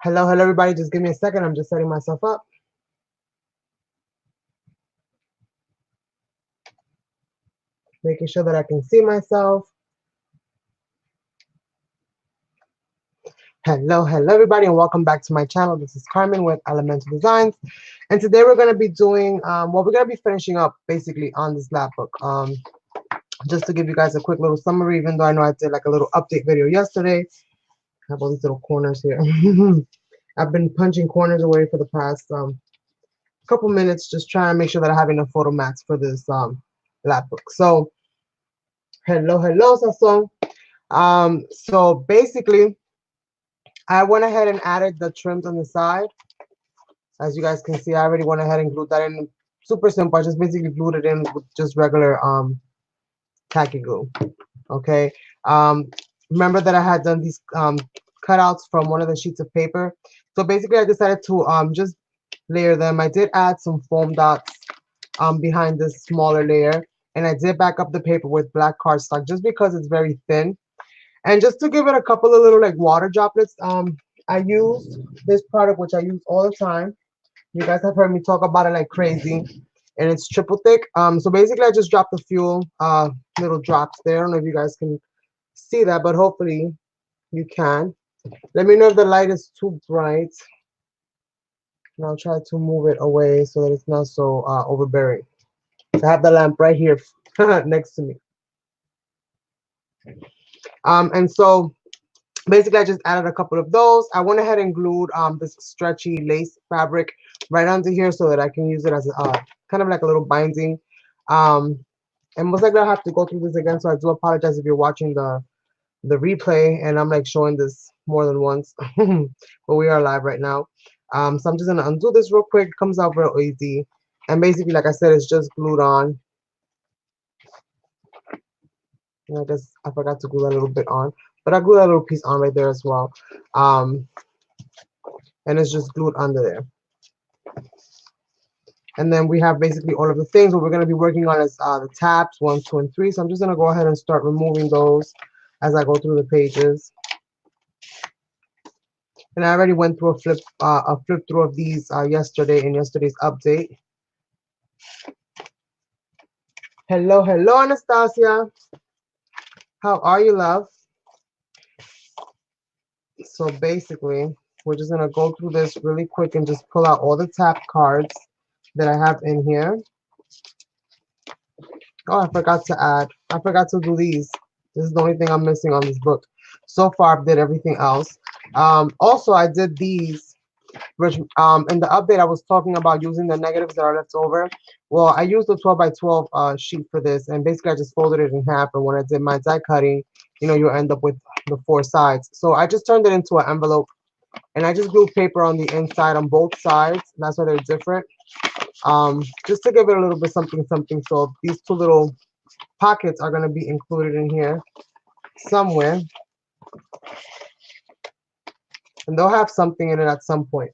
Hello, everybody. Just give me a second. I'm just setting myself up. Making sure that I can see myself. Hello, everybody, and welcome back to my channel. This is Carmen with Elemental Designs. And today we're going to be doing, we're going to be finishing up basically on this lap book. Just to give you guys a quick little summary, even though I know I did like a little update video yesterday. I have all these little corners here. I've been punching corners away for the past couple minutes, just trying to make sure that I have enough photo mats for this lap book. So, hello, Sasson. So basically, I went ahead and added the trims on the side. As you guys can see, I already went ahead and glued that in. Super simple. I just basically glued it in with just regular tacky glue. Okay. Remember that I had done these cutouts from one of the sheets of paper. So basically, I decided to just layer them. I did add some foam dots behind this smaller layer, and I did back up the paper with black cardstock just because it's very thin. And just to give it a couple of little like water droplets, I used this product, which I use all the time. You guys have heard me talk about it like crazy, and it's triple thick. So basically, I just dropped a few little drops there. I don't know if you guys can see that, but hopefully you can. Let me know if the light is too bright, and I'll try to move it away so that it's not so overbearing. I have the lamp right here next to me. And so basically, I just added a couple of those. I went ahead and glued this stretchy lace fabric right under here so that I can use it as a kind of like a little binding. And most likely I'll have to go through this again, so I do apologize if you're watching the replay and I'm like showing this more than once. But we are live right now. So I'm just gonna undo this real quick. It comes out real easy. And basically, like I said, it's just glued on. And I guess I forgot to glue that a little bit on, but I glued that little piece on right there as well. And it's just glued under there. And then we have basically all of the things. What we're going to be working on is the tabs 1, 2, and 3. So I'm just going to go ahead and start removing those as I go through the pages. And I already went through a flip through of these yesterday in yesterday's update. Hello, Anastasia. How are you, love? So basically, we're just going to go through this really quick and just pull out all the tab cards that I have in here. Oh, I forgot to do these. This is the only thing I'm missing on this book. So far, I've did everything else. Also, I did these, which in the update, I was talking about using the negatives that are left over. Well, I used the 12 by 12 sheet for this, and basically, I just folded it in half. And when I did my die cutting, you know, you'll end up with the 4 sides. So I just turned it into an envelope, and I just glued paper on the inside on both sides. That's why they're different. Just to give it a little bit something. So these two little pockets are going to be included in here somewhere, and they'll have something in it at some point.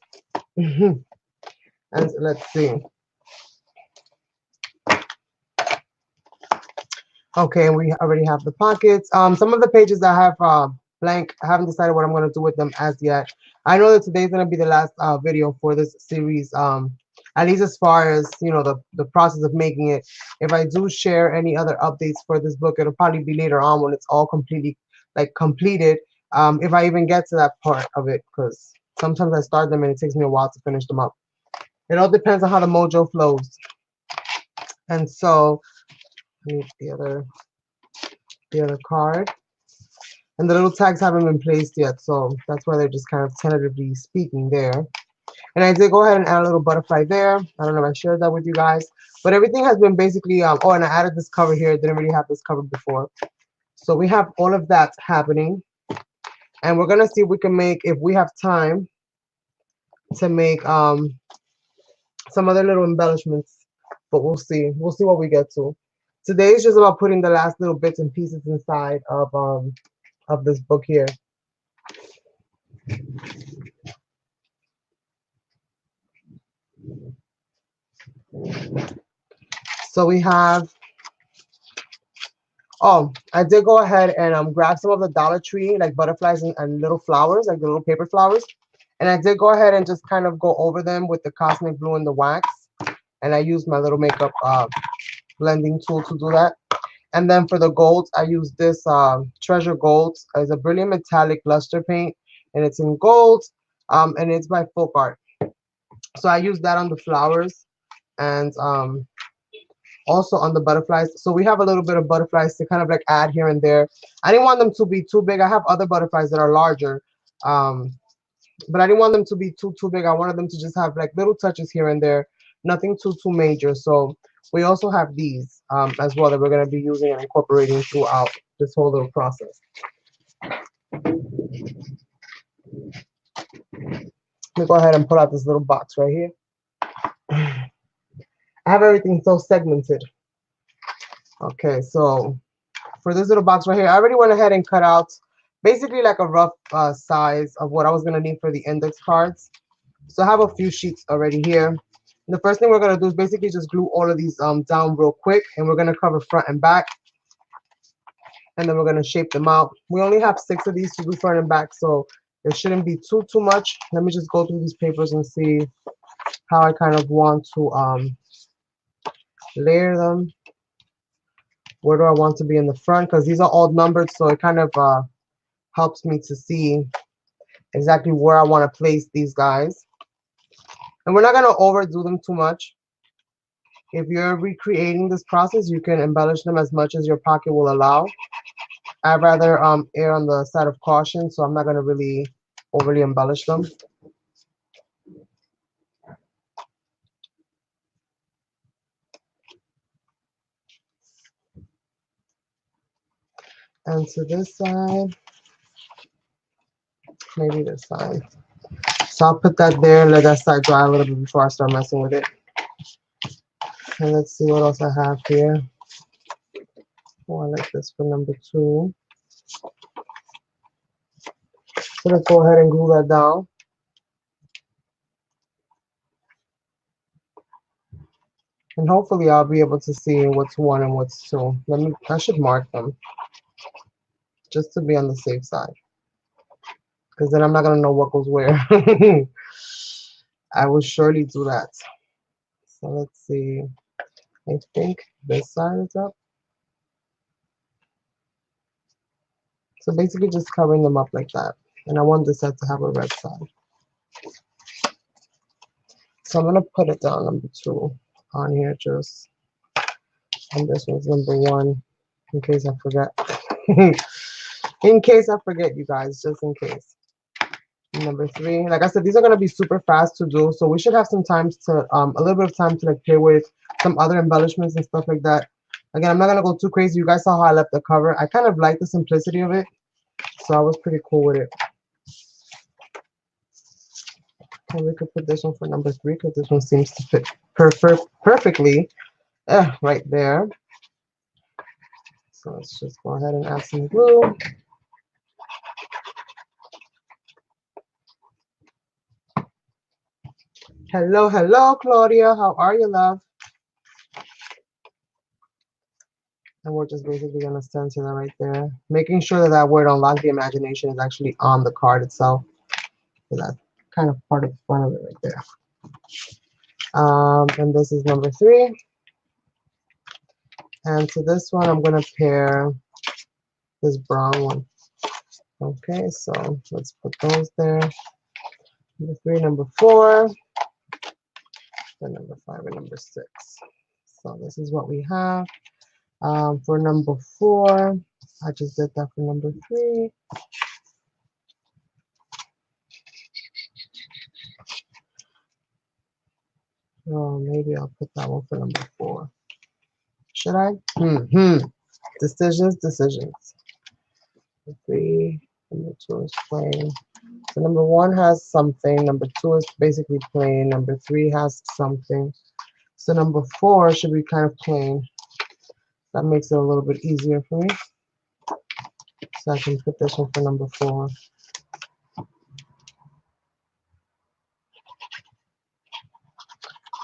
And let's see. Okay, we already have the pockets. Some of the pages I have blank. I haven't decided what I'm going to do with them as yet. I know that today's going to be the last video for this series. At least as far as, you know, the process of making it. If I do share any other updates for this book, it'll probably be later on when it's all completely completed. If I even get to that part of it, because sometimes I start them and it takes me a while to finish them up. It all depends on how the mojo flows. And so I need the other card. And the little tags haven't been placed yet, so that's why they're just kind of tentatively speaking there. And I did go ahead and add a little butterfly there. I don't know if I shared that with you guys. But everything has been basically, oh, and I added this cover here. Didn't really have this cover before. So we have all of that happening. And we're going to see if we can make, if we have time, to make some other little embellishments. But we'll see. We'll see what we get to. Today is just about putting the last little bits and pieces inside of this book here. So we have Oh, I did go ahead and grab some of the Dollar Tree like butterflies and little flowers, like the little paper flowers. And I did go ahead and just kind of go over them with the Cosmic Blue and the wax. And I used my little makeup blending tool to do that. And then for the golds, I used this Treasure Golds as a brilliant metallic luster paint, and it's in gold, and it's by Folk Art. So I used that on the flowers and also on the butterflies. So we have a little bit of butterflies to kind of like add here and there. I didn't want them to be too big. I have other butterflies that are larger, but I didn't want them to be too big. I wanted them to just have like little touches here and there, nothing too major. So we also have these as well that we're going to be using and incorporating throughout this whole little process. Let me go ahead and pull out this little box right here. I have everything so segmented. Okay, so for this little box right here, I already went ahead and cut out basically like a rough size of what I was going to need for the index cards. So I have a few sheets already here. And the first thing we're going to do is basically just glue all of these down real quick, and we're going to cover front and back. And then we're going to shape them out. We only have 6 of these to do front and back, so there shouldn't be too much. Let me just go through these papers and see how I kind of want to layer them. Where do I want to be in the front? Because these are all numbered, so it kind of helps me to see exactly where I want to place these guys. And we're not going to overdo them too much. If you're recreating this process, you can embellish them as much as your pocket will allow. I'd rather err on the side of caution, so I'm not going to really overly embellish them. And to this side, maybe this side. So I'll put that there and let that side dry a little bit before I start messing with it. And let's see what else I have here. Oh, I like this for number 2. So let's go ahead and glue that down. And hopefully I'll be able to see what's 1 and what's 2. I should mark them just to be on the safe side, because then I'm not gonna know what goes where. I will surely do that. So let's see. I think this side is up. So basically just covering them up like that. And I want this side to have a red side. So I'm gonna put it down number 2 on here just. And this one's number 1 in case I forget. In case I forget, you guys, just in case. Number 3, like I said, these are going to be super fast to do, so we should have some time to a little bit of time to like play with some other embellishments and stuff like that. Again, I'm not going to go too crazy. You guys saw how I left the cover. I kind of like the simplicity of it, so I was pretty cool with it. And we could put this one for number 3 because this one seems to fit perfectly right there. So let's just go ahead and add some glue. Hello, hello, Claudia. How are you, love? And we're just basically going to stencil that right there. Making sure that that word unlock the imagination is actually on the card itself. So that's kind of part of the fun of it right there. And this is number 3. And to this one, I'm going to pair this brown one. Okay, so let's put those there. Number 3, number 4. Then number 5 and number 6. So this is what we have. For number 4, I just did that for number 3. Oh, maybe I'll put that one for number 4. Should I? Decisions. Number 3, number 2 is plain. So number 1 has something. Number 2 is basically plain. Number 3 has something. So number 4 should be kind of plain. That makes it a little bit easier for me. So I can put this one for number 4.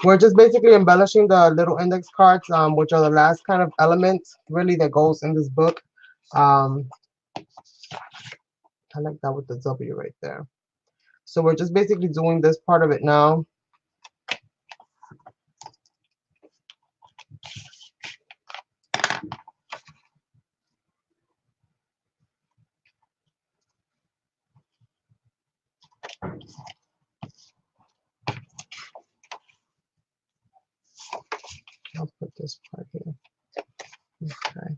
We're just basically embellishing the little index cards, which are the last kind of element really that goes in this book. I like that with the W right there. So we're just basically doing this part of it now. I'll put this part here. Okay.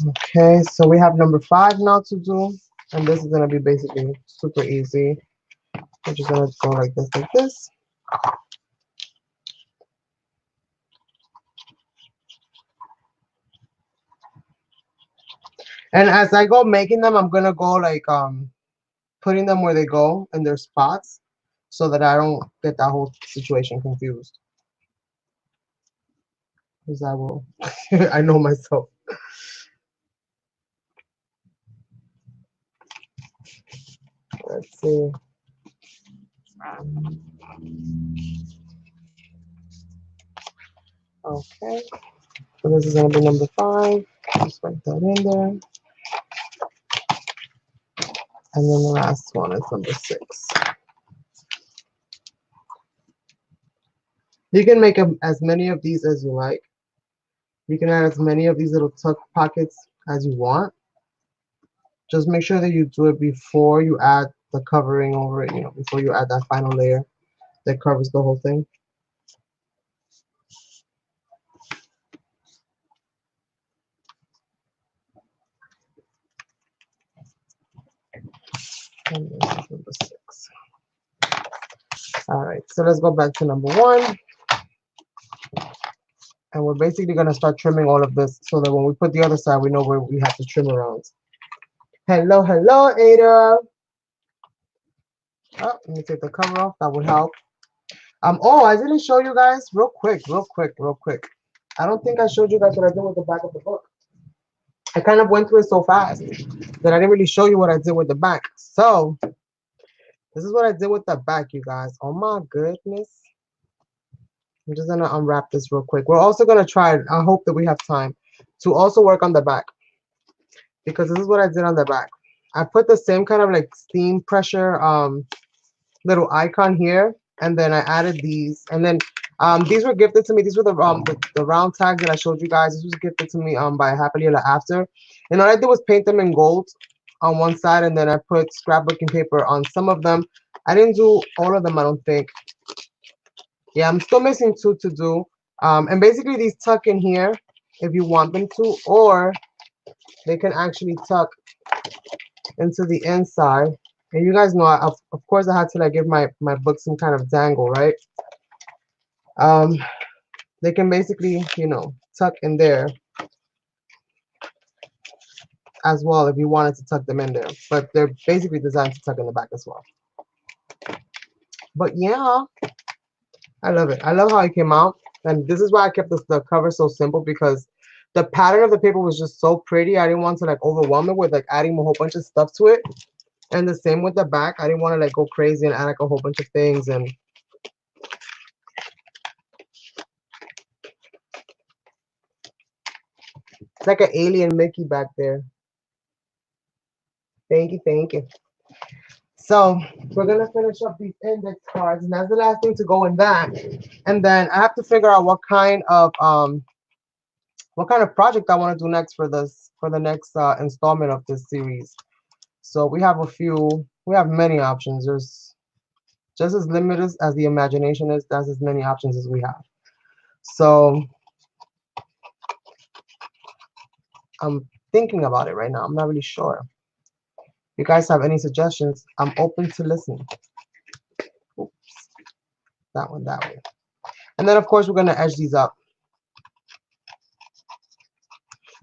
Okay, so we have number 5 now to do, and this is gonna be basically super easy. We're just gonna go like this, like this. And as I go making them, I'm gonna go like putting them where they go in their spots, so that I don't get that whole situation confused. Because I will, I know myself. Let's see. Okay, so this is gonna be number 5. Just write that in there. And then the last one is number 6. You can make as many of these as you like. You can add as many of these little tuck pockets as you want. Just make sure that you do it before you add the covering over it, before you add that final layer that covers the whole thing. And this is number 6. All right, so let's go back to number 1. And we're basically going to start trimming all of this so that when we put the other side, we know where we have to trim around. Hello, hello, Ada. Oh, let me take the cover off. That would help. Oh, I didn't show you guys real quick. I don't think I showed you guys what I did with the back of the book. I kind of went through it so fast that I didn't really show you what I did with the back. So this is what I did with the back, you guys. Oh my goodness. I'm just gonna unwrap this real quick. We're also gonna try, I hope that we have time to also work on the back, because this is what I did on the back. I put the same kind of like steam pressure little icon here, and then I added these, and then these were gifted to me. These were the round tags that I showed you guys. This was gifted to me by Happily Ever After, and all I did was paint them in gold on one side, and then I put scrapbooking paper on some of them. I didn't do all of them, I don't think. Yeah, I'm still missing 2 to do. And basically these tuck in here if you want them to, or they can actually tuck into the inside. And you guys know, of course, I had to like give my book some kind of dangle, right? They can basically, tuck in there as well if you wanted to tuck them in there. But they're basically designed to tuck in the back as well. But yeah, I love it. I love how it came out. And this is why I kept the cover so simple, because the pattern of the paper was just so pretty. I didn't want to like overwhelm it with like adding a whole bunch of stuff to it. And the same with the back. I didn't want to like go crazy and add like a whole bunch of things. And it's like an alien Mickey back there. Thank you, thank you. So we're gonna finish up these index cards, and that's the last thing to go in that. And then I have to figure out what kind of project I want to do next for the next installment of this series. So we have many options. There's just as limited as the imagination is, that's as many options as we have. So I'm thinking about it right now. I'm not really sure. If you guys have any suggestions, I'm open to listening. Oops. That one that way. And then of course we're gonna edge these up.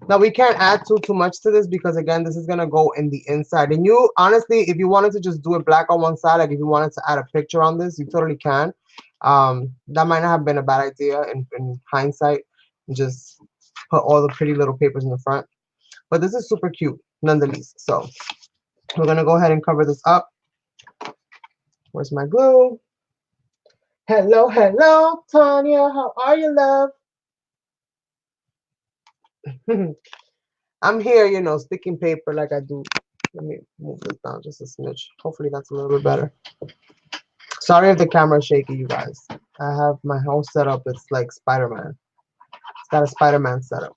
Now we can't add too much to this, because again, this is gonna go in the inside. And you honestly, if you wanted to just do it black on one side, like if you wanted to add a picture on this, you totally can. That might not have been a bad idea in hindsight. Just put all the pretty little papers in the front. But this is super cute nonetheless. So we're gonna go ahead and cover this up. Where's my glue? Hello, hello, Tanya. How are you, love? I'm here, you know, sticking paper like I do. Let me move this down just a smidge. Hopefully that's a little bit better. Sorry if the camera's shaky, you guys. I have my whole setup. It's like Spider-Man. It's got a Spider-Man setup.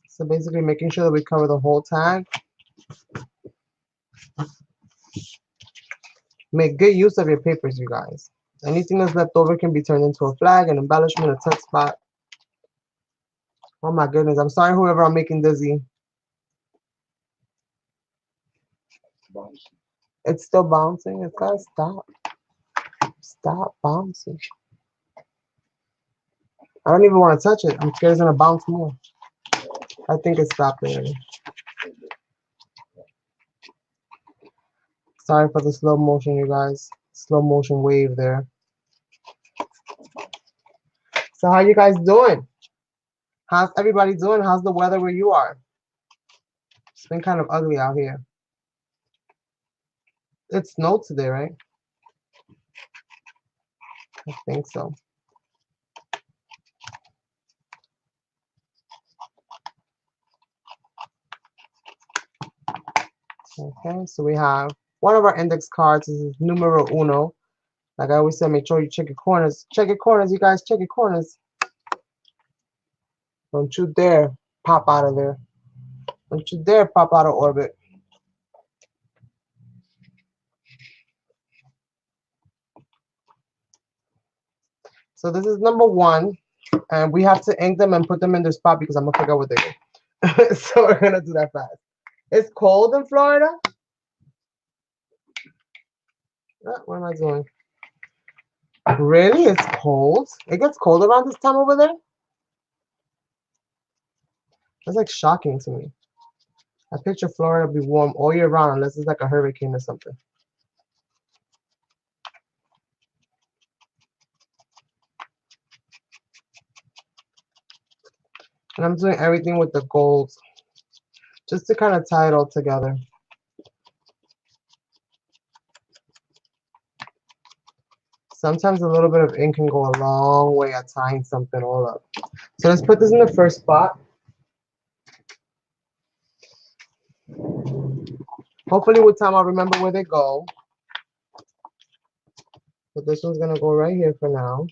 So basically making sure that we cover the whole tag. Make good use of your papers, you guys. Anything that's left over can be turned into a flag, an embellishment, a text spot. Oh my goodness. I'm sorry whoever I'm making dizzy. It's still bouncing. It's gotta stop. Stop bouncing. I don't even want to touch it. I'm scared it's gonna bounce more. I think it stopped already. Sorry for the slow motion, you guys. Slow motion wave there. So how you guys doing? How's everybody doing? How's the weather where you are? It's been kind of ugly out here. It snowed today, right? I think so. Okay, so we have one of our index cards. This is numero uno. Like I always say, make sure you check your corners. Check your corners, you guys. Check your corners. Don't you dare pop out of there. Don't you dare pop out of orbit. So this is number one. And we have to ink them and put them in their spot because I'm going to forget what they do. So we're going to do that fast. It's cold in Florida. What am I doing? Really? It's cold? It gets cold around this time over there? That's like shocking to me. I picture Florida be warm all year round unless it's like a hurricane or something. And I'm doing everything with the gold just to kind of tie it all together. Sometimes a little bit of ink can go a long way at tying something all up. So let's put this in the first spot. Hopefully with time I'll remember where they go. But this one's going to go right here for now.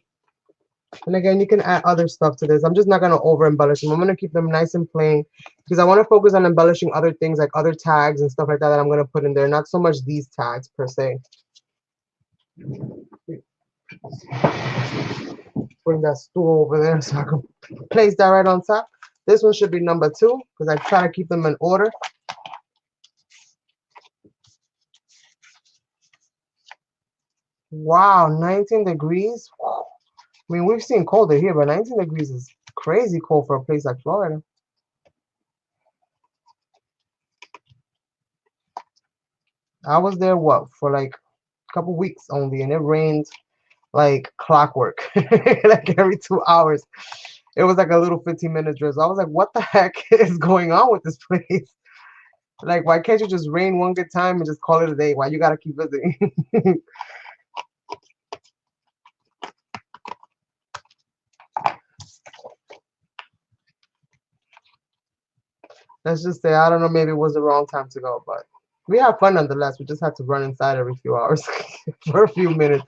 And again, you can add other stuff to this. I'm just not going to over embellish them. I'm going to keep them nice and plain because I want to focus on embellishing other things like other tags and stuff like that I'm going to put in there. Not so much these tags per se. Bring that stool over there so I can place that right on top. This one should be number 2 because I try to keep them in order. Wow, 19 degrees. I mean, we've seen colder here, but 19 degrees is crazy cold for a place like Florida. I was there, what, for like a couple weeks only, and it rained like clockwork, like every 2 hours. It was like a little 15-minute drizzle. I was like, what the heck is going on with this place? Like, why can't you just rain one good time and just call it a day? Why you gotta keep visiting? Let's just say, I don't know, maybe it was the wrong time to go, but we had fun nonetheless. We just had to run inside every few hours for a few minutes.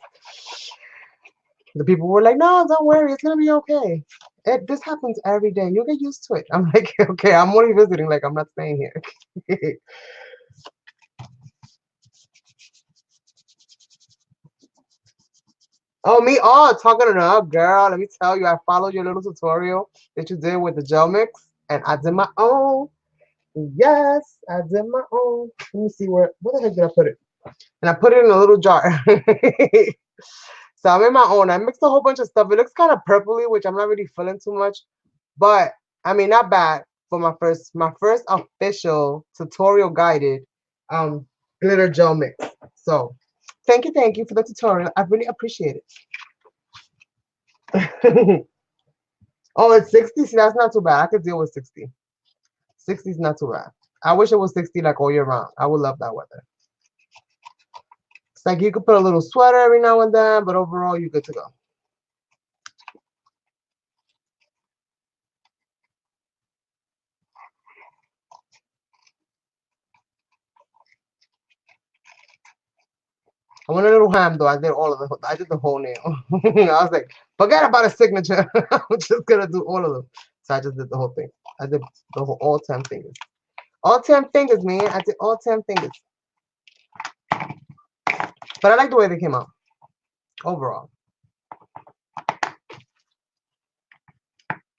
The people were like, no, don't worry, it's gonna be okay. This happens every day. You'll get used to it. I'm like, okay, I'm only visiting, like I'm not staying here. Oh, me? Oh, talking enough, girl. Let me tell you, I followed your little tutorial that you did with the gel mix, and I did my own. Yes, I did my own. Let me see where the heck did I put it? And I put it in a little jar. So I made my own. I mixed a whole bunch of stuff. It looks kind of purpley, which I'm not really feeling too much. But I mean, not bad for my first official tutorial guided glitter gel mix. So thank you for the tutorial. I really appreciate it. Oh, it's 60. See, that's not too bad. I could deal with 60. 60 is not too bad. I wish it was 60 like all year round. I would love that weather. It's like you could put a little sweater every now and then, but overall you're good to go. I went a little ham though. I did all of the. I did the whole nail. I was like, forget about a signature. I'm just gonna do all of them. So I just did the whole thing. I did the whole all 10 fingers. All 10 fingers, man. I did all 10 fingers. But I like the way they came out overall.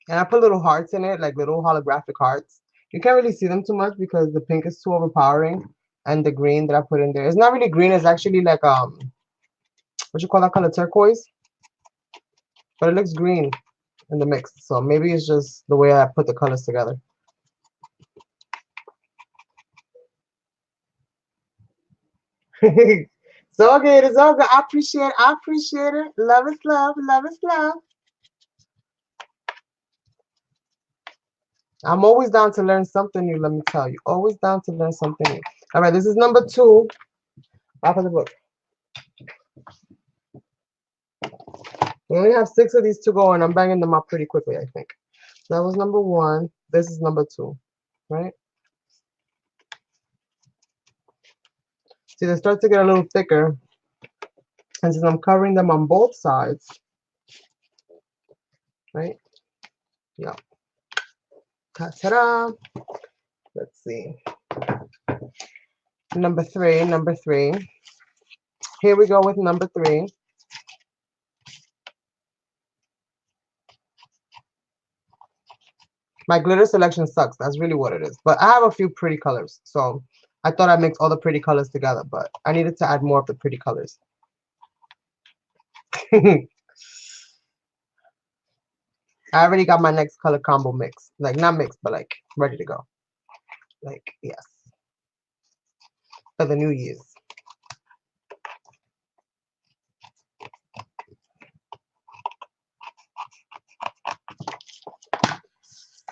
And I put little hearts in it, like little holographic hearts. You can't really see them too much because the pink is too overpowering, and the green that I put in there, it's not really green. It's actually like what you call that color, turquoise, but it looks green in the mix. So maybe it's just the way I put the colors together. So good, it's all good. I appreciate it. I appreciate it. Love is love. Love is love. I'm always down to learn something new, let me tell you. Always down to learn something new. All right, this is number 2 off of the book. We only have 6 of these to go, and I'm banging them up pretty quickly, I think. So that was number 1. This is number 2, right? See, they start to get a little thicker. And since I'm covering them on both sides, right? Yeah. Ta-da! Let's see. Number 3, number 3. Here we go with number 3. My glitter selection sucks. That's really what it is. But I have a few pretty colors. So I thought I'd mix all the pretty colors together. But I needed to add more of the pretty colors. I already got my next color combo mixed. Like, not mixed, but like ready to go. Like, yes. For the New Year's.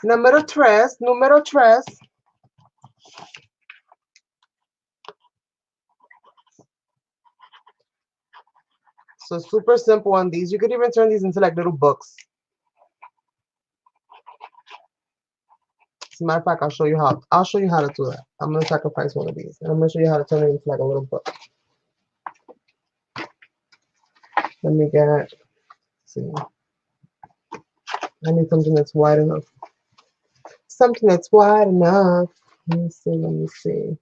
Número 3. Número 3. So super simple on these. You could even turn these into like little books. As a matter of fact, I'll show you how to do that. I'm gonna sacrifice one of these, and I'm gonna show you how to turn it into like a little book. Let me get. See, I need something that's wide enough. Something that's wide enough. Let me see. Let me see.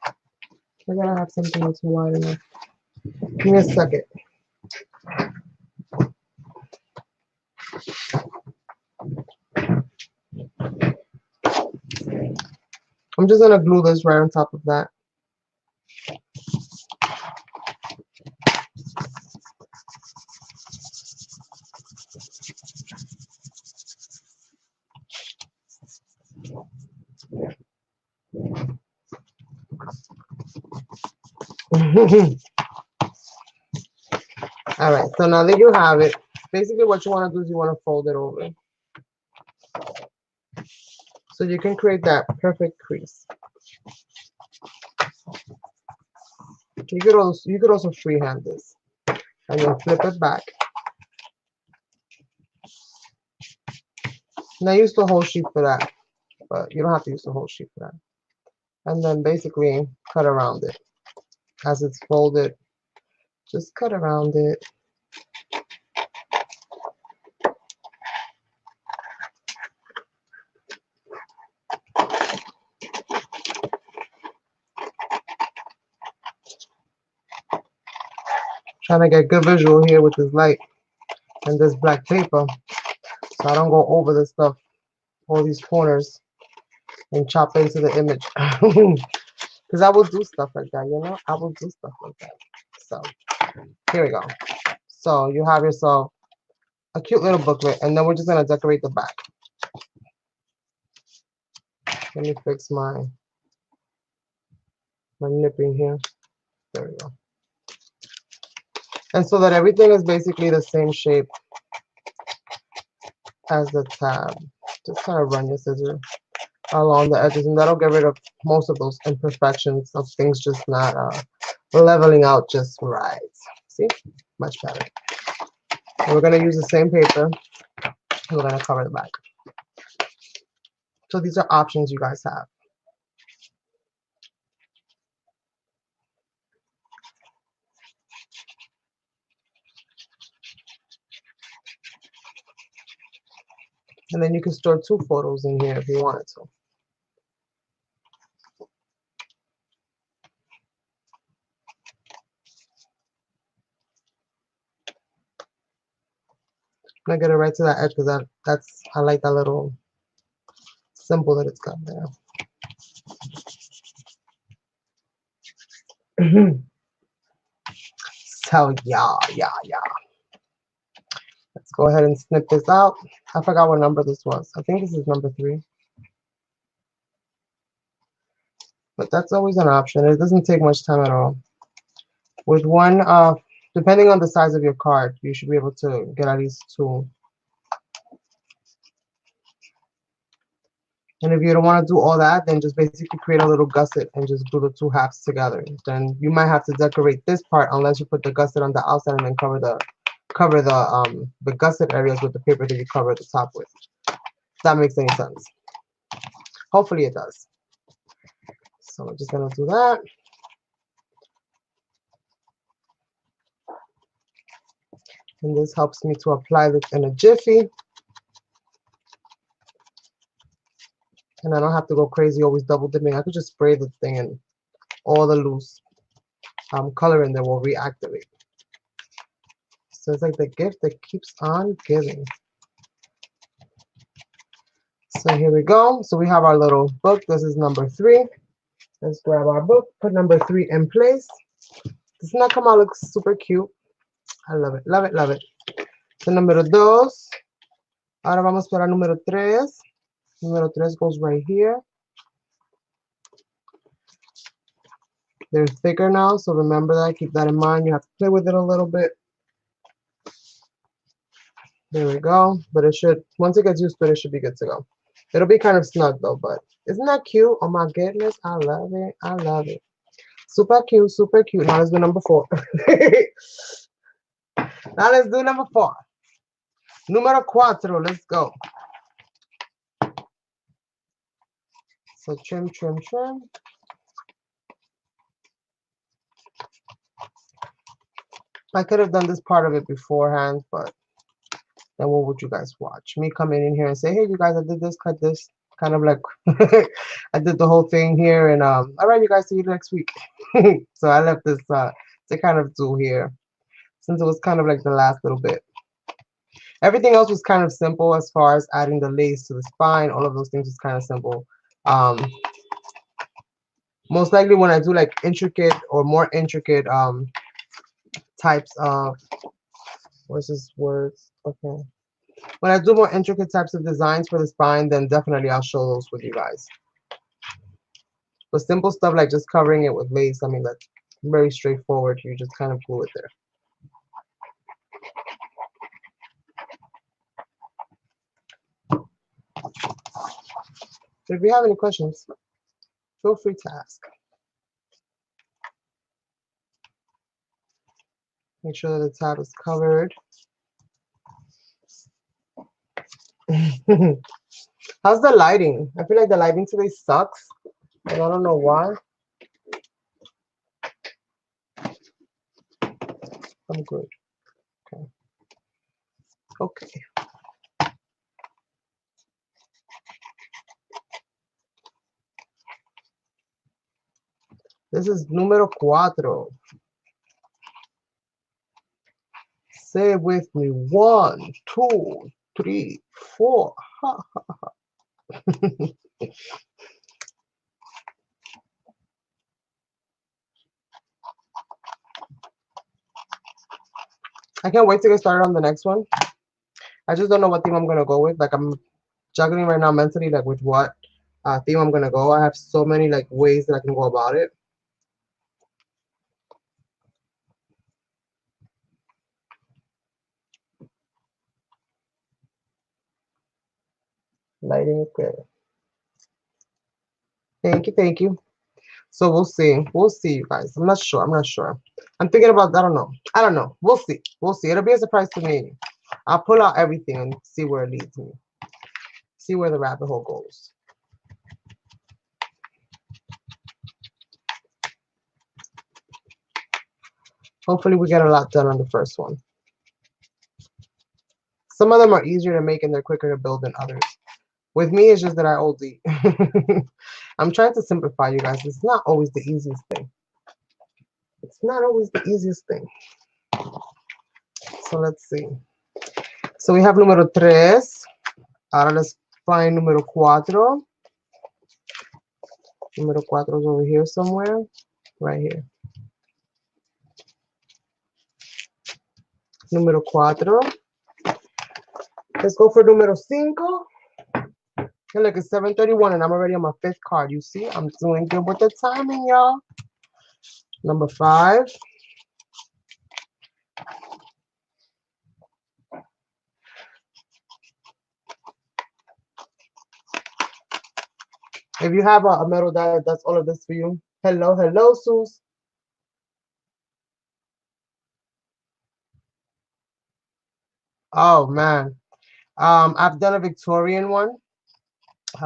I gotta have something that's wide enough. Give me a second. I'm just gonna glue this right on top of that. All right, so now that you have it, basically what you want to do is you want to fold it over. So you can create that perfect crease. You could also freehand this and then flip it back. Now use the whole sheet for that, but you don't have to use the whole sheet for that. And then basically cut around it as it's folded. Just cut around it. Trying to get good visual here with this light and this black paper, so I don't go over this stuff, all these corners, and chop into the image. Because I will do stuff like that, you know? I will do stuff like that. So here we go. So you have yourself a cute little booklet, and then we're just gonna decorate the back. Let me fix my. my nipping here. There we go. And so that everything is basically the same shape as the tab. Just kind of run your scissors along the edges, and that'll get rid of most of those imperfections of things just not leveling out just right. See? Much better. And we're going to use the same paper, and we're going to cover the back. So these are options you guys have. And then you can store 2 photos in here if you wanted to. I'm gonna get it right to that edge because I like that little symbol that it's got there. So yeah. Let's go ahead and snip this out. I forgot what number this was. I think this is number 3. But that's always an option. It doesn't take much time at all. With one, depending on the size of your card, you should be able to get at least 2. And if you don't want to do all that, then just basically create a little gusset and just glue the 2 halves together. Then you might have to decorate this part unless you put the gusset on the outside and then cover the gusset areas with the paper that you cover the top with. If that makes any sense. Hopefully it does. So we're just gonna do that. And this helps me to apply this in a jiffy. And I don't have to go crazy always double dipping. I could just spray the thing and all the loose color in there will reactivate. So it's like the gift that keeps on giving. So here we go. So we have our little book. This is number 3. Let's grab our book, put number 3 in place. Doesn't that come out look super cute? I love it, love it, love it. So número 2. Ahora vamos para número 3. Número 3 goes right here. They're thicker now, so remember that. Keep that in mind. You have to play with it a little bit. There we go. But it should, once it gets used to it, it should be good to go. It'll be kind of snug though, but isn't that cute? Oh my goodness, I love it. I love it. Super cute, super cute. Now let's do number 4. Now let's do number 4. Número 4, let's go. So trim, trim, trim. I could have done this part of it beforehand, but then what would you guys watch? Me coming in here and say, hey, you guys, I did this, cut this. Kind of like I did the whole thing here, and all right, you guys, see you next week. So I left this to kind of do here, since it was kind of like the last little bit. Everything else was kind of simple as far as adding the lace to the spine. All of those things was kind of simple. Most likely when I do like intricate or more intricate types of, what's this words? Okay. When I do more intricate types of designs for the spine, then definitely I'll show those with you guys. But simple stuff like just covering it with lace, I mean, that's very straightforward. You just kind of glue it there. So if you have any questions, feel free to ask. Make sure that the tab is covered. How's the lighting? I feel like the lighting today sucks, and I don't know why. I'm good. Okay. Okay. This is número 4. Say it with me. 1, 2, 3, 4. Ha, ha, ha. I can't wait to get started on the next one. I just don't know what theme I'm gonna go with. Like I'm juggling right now mentally, like with what theme I'm gonna go. I have so many like ways that I can go about it. Lighting is good. Thank you, thank you. So we'll see. We'll see, you guys. I'm not sure. I'm not sure. I'm thinking about, I don't know. I don't know. We'll see. We'll see. It'll be a surprise to me. I'll pull out everything and see where it leads me. See where the rabbit hole goes. Hopefully we get a lot done on the first one. Some of them are easier to make and they're quicker to build than others. With me, it's just that I OD. I'm trying to simplify, you guys. It's not always the easiest thing. It's not always the easiest thing. So let's see. So we have número 3. Ahora let's find número 4. Número 4 is over here somewhere. Right here. Número 4. Let's go for número 5. And look, it's 7:31 and I'm already on my 5th card. You see, I'm doing good with the timing, y'all. Number 5. If you have a metal that does all of this for you, hello, hello, Sus. Oh man, I've done a Victorian one,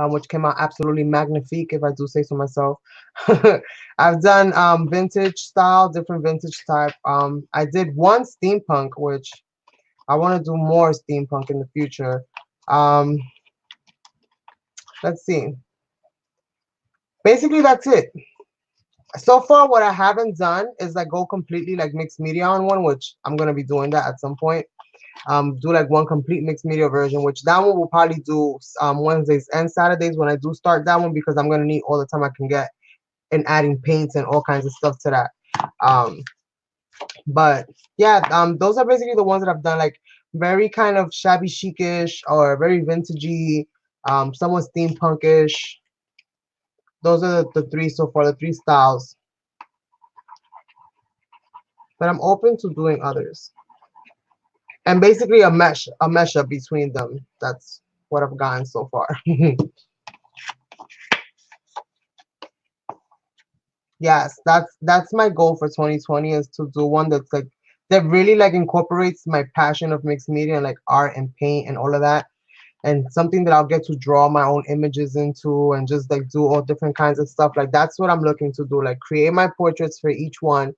which came out absolutely magnifique, if I do say so myself. I've done vintage style, different vintage type. I did one steampunk, which I want to do more steampunk in the future. Let's see. Basically, that's it. So far, what I haven't done is like go completely like mixed media on one, which I'm gonna be doing that at some point. Do like one complete mixed media version, which that one will probably do Wednesdays and Saturdays when I do start that one, because I'm gonna need all the time I can get in adding paints and all kinds of stuff to that. But yeah, those are basically the ones that I've done, like very kind of shabby chicish or very vintagey, somewhat steampunkish. Those are the 3 so far, the 3 styles. But I'm open to doing others. And basically a mesh up between them. That's what I've gotten so far. Yes, that's my goal for 2020, is to do one that's like that really like incorporates my passion of mixed media and like art and paint and all of that, and something that I'll get to draw my own images into and just like do all different kinds of stuff. Like that's what I'm looking to do, like create my portraits for each one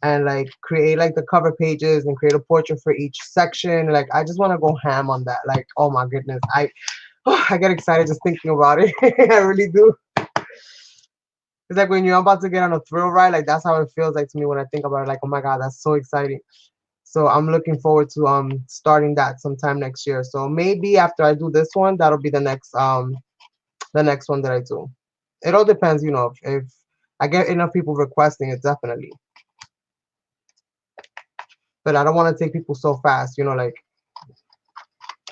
and like create like the cover pages and create a portrait for each section. Like I just want to go ham on that. Like, oh my goodness, I get excited just thinking about it. I really do. It's like when you're about to get on a thrill ride, like that's how it feels like to me when I think about it. Like, oh my god, that's so exciting. So I'm looking forward to starting that sometime next year. So maybe after I do this one, that'll be the next one that I do. It all depends, you know, if I get enough people requesting it, definitely. But I don't want to take people so fast, you know, like,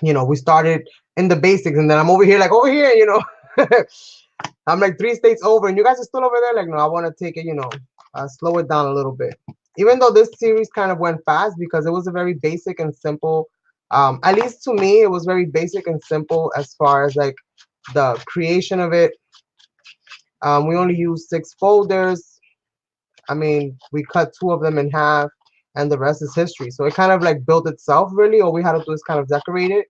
you know, we started in the basics and then I'm over here, like over here, you know. I'm like 3 states over and you guys are still over there. Like, no, I want to take it, you know, slow it down a little bit. Even though this series kind of went fast because it was a very basic and simple, at least to me, it was very basic and simple as far as like the creation of it. We only used 6 folders. I mean, we cut 2 of them in half and the rest is history. So it kind of like built itself really. All we had to do is kind of decorate it.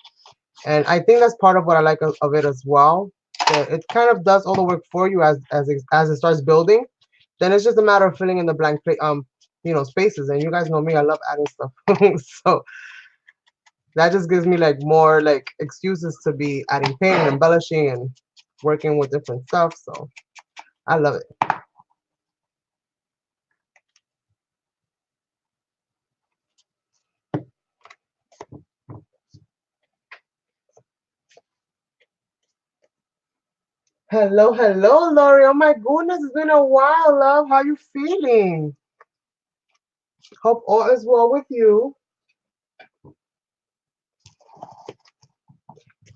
And I think that's part of what I like of it as well. It kind of does all the work for you as it starts building. Then it's just a matter of filling in the blank you know, spaces. And you guys know me, I love adding stuff. So that just gives me like more like excuses to be adding paint and embellishing and working with different stuff. So I love it. Hello, hello, Lori. Oh my goodness, it's been a while, love. How you feeling? Hope all is well with you.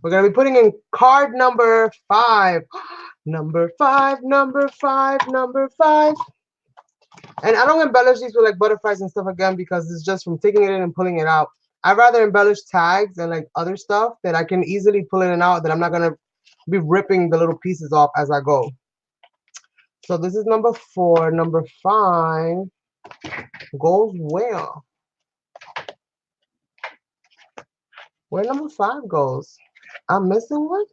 We're gonna be putting in card number 5. Number 5, number 5, number 5. And I don't embellish these with like butterflies and stuff again because it's just from taking it in and pulling it out. I'd rather embellish tags and like other stuff that I can easily pull in and out, that I'm not gonna be ripping the little pieces off as I go. So this is number 4. Number 5 goes where? Where number 5 goes? I'm missing one?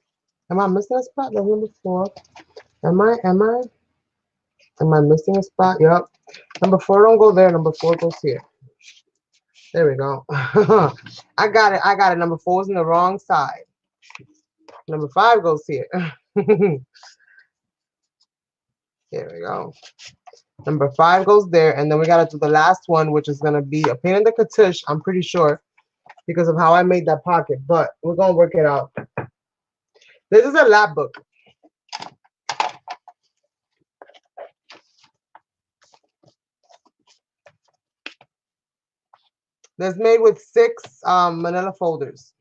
Am I missing a spot? That's number 4. Am I missing a spot? Yep. Number 4 don't go there. Number 4 goes here. There we go. I got it. Number 4 is in the wrong side. Number 5 goes here. There we go. Number 5 goes there, and then we gotta do the last one, which is gonna be a pain in the katush, I'm pretty sure, because of how I made that pocket, but we're gonna work it out. This is a lap book. That's made with 6 manila folders.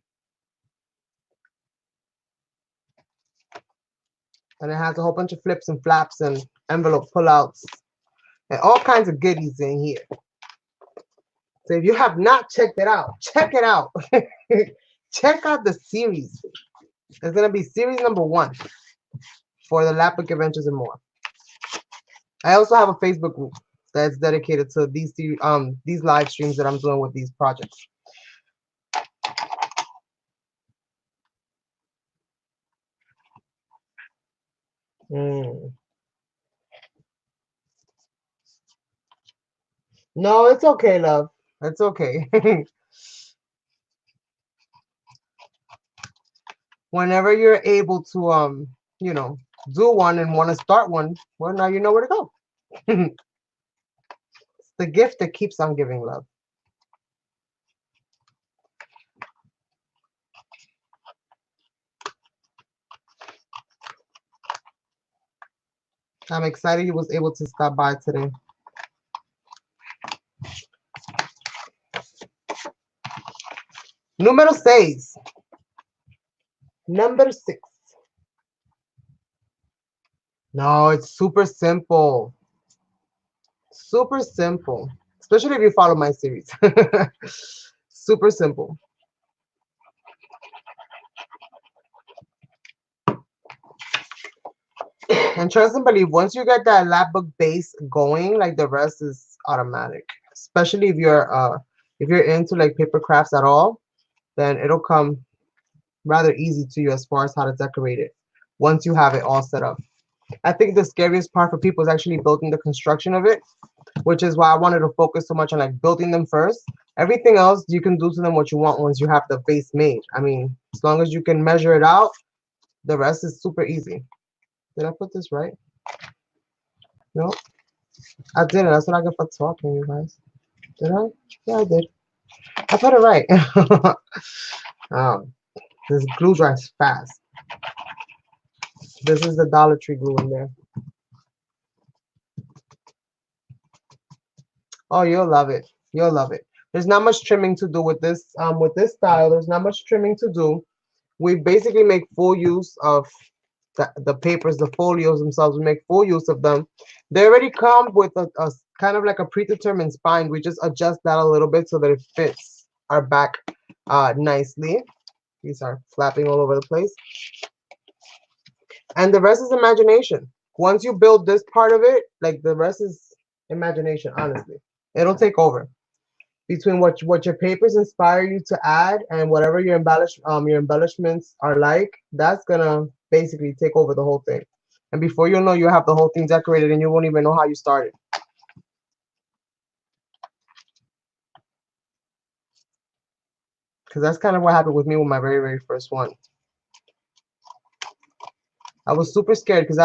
And it has a whole bunch of flips and flaps and envelope pullouts and all kinds of goodies in here. So if you have not checked it out, check it out. Check out the series. It's going to be series number 1 for the Lapbook Adventures and more. I also have a Facebook group that's dedicated to these live streams that I'm doing with these projects. No, it's okay, love. It's okay. Whenever you're able to you know, do one and want to start one, well, now you know where to go. It's the gift that keeps on giving, love. I'm excited he was able to stop by today. Número 6. Number 6. No, it's super simple. Super simple. Especially if you follow my series. Super simple. And trust and believe, once you get that Lapbook base going, like the rest is automatic. Especially if you're into like paper crafts at all, then it'll come rather easy to you as far as how to decorate it once you have it all set up. I think the scariest part for people is actually building the construction of it, which is why I wanted to focus so much on like building them first. Everything else, you can do to them what you want once you have the base made. I mean, as long as you can measure it out, the rest is super easy. Did I put this right? No, I didn't. That's what I get for talking, you guys. Did I? Yeah, I did. I put it right. This glue dries fast. This is the Dollar Tree glue in there. Oh, you'll love it. You'll love it. There's not much trimming to do with this style. There's not much trimming to do. We basically make full use of the papers, the folios themselves. We make full use of them. They already come with a kind of like a predetermined spine. We just adjust that a little bit so that it fits our back nicely. These are flapping all over the place. And the rest is imagination. Once you build this part of it, like the rest is imagination, honestly. It'll take over. Between what your papers inspire you to add and whatever your embellishments are like, that's gonna basically take over the whole thing. And before you know, you have the whole thing decorated and you won't even know how you started. Because that's kind of what happened with me with my very, very first one. I was super scared because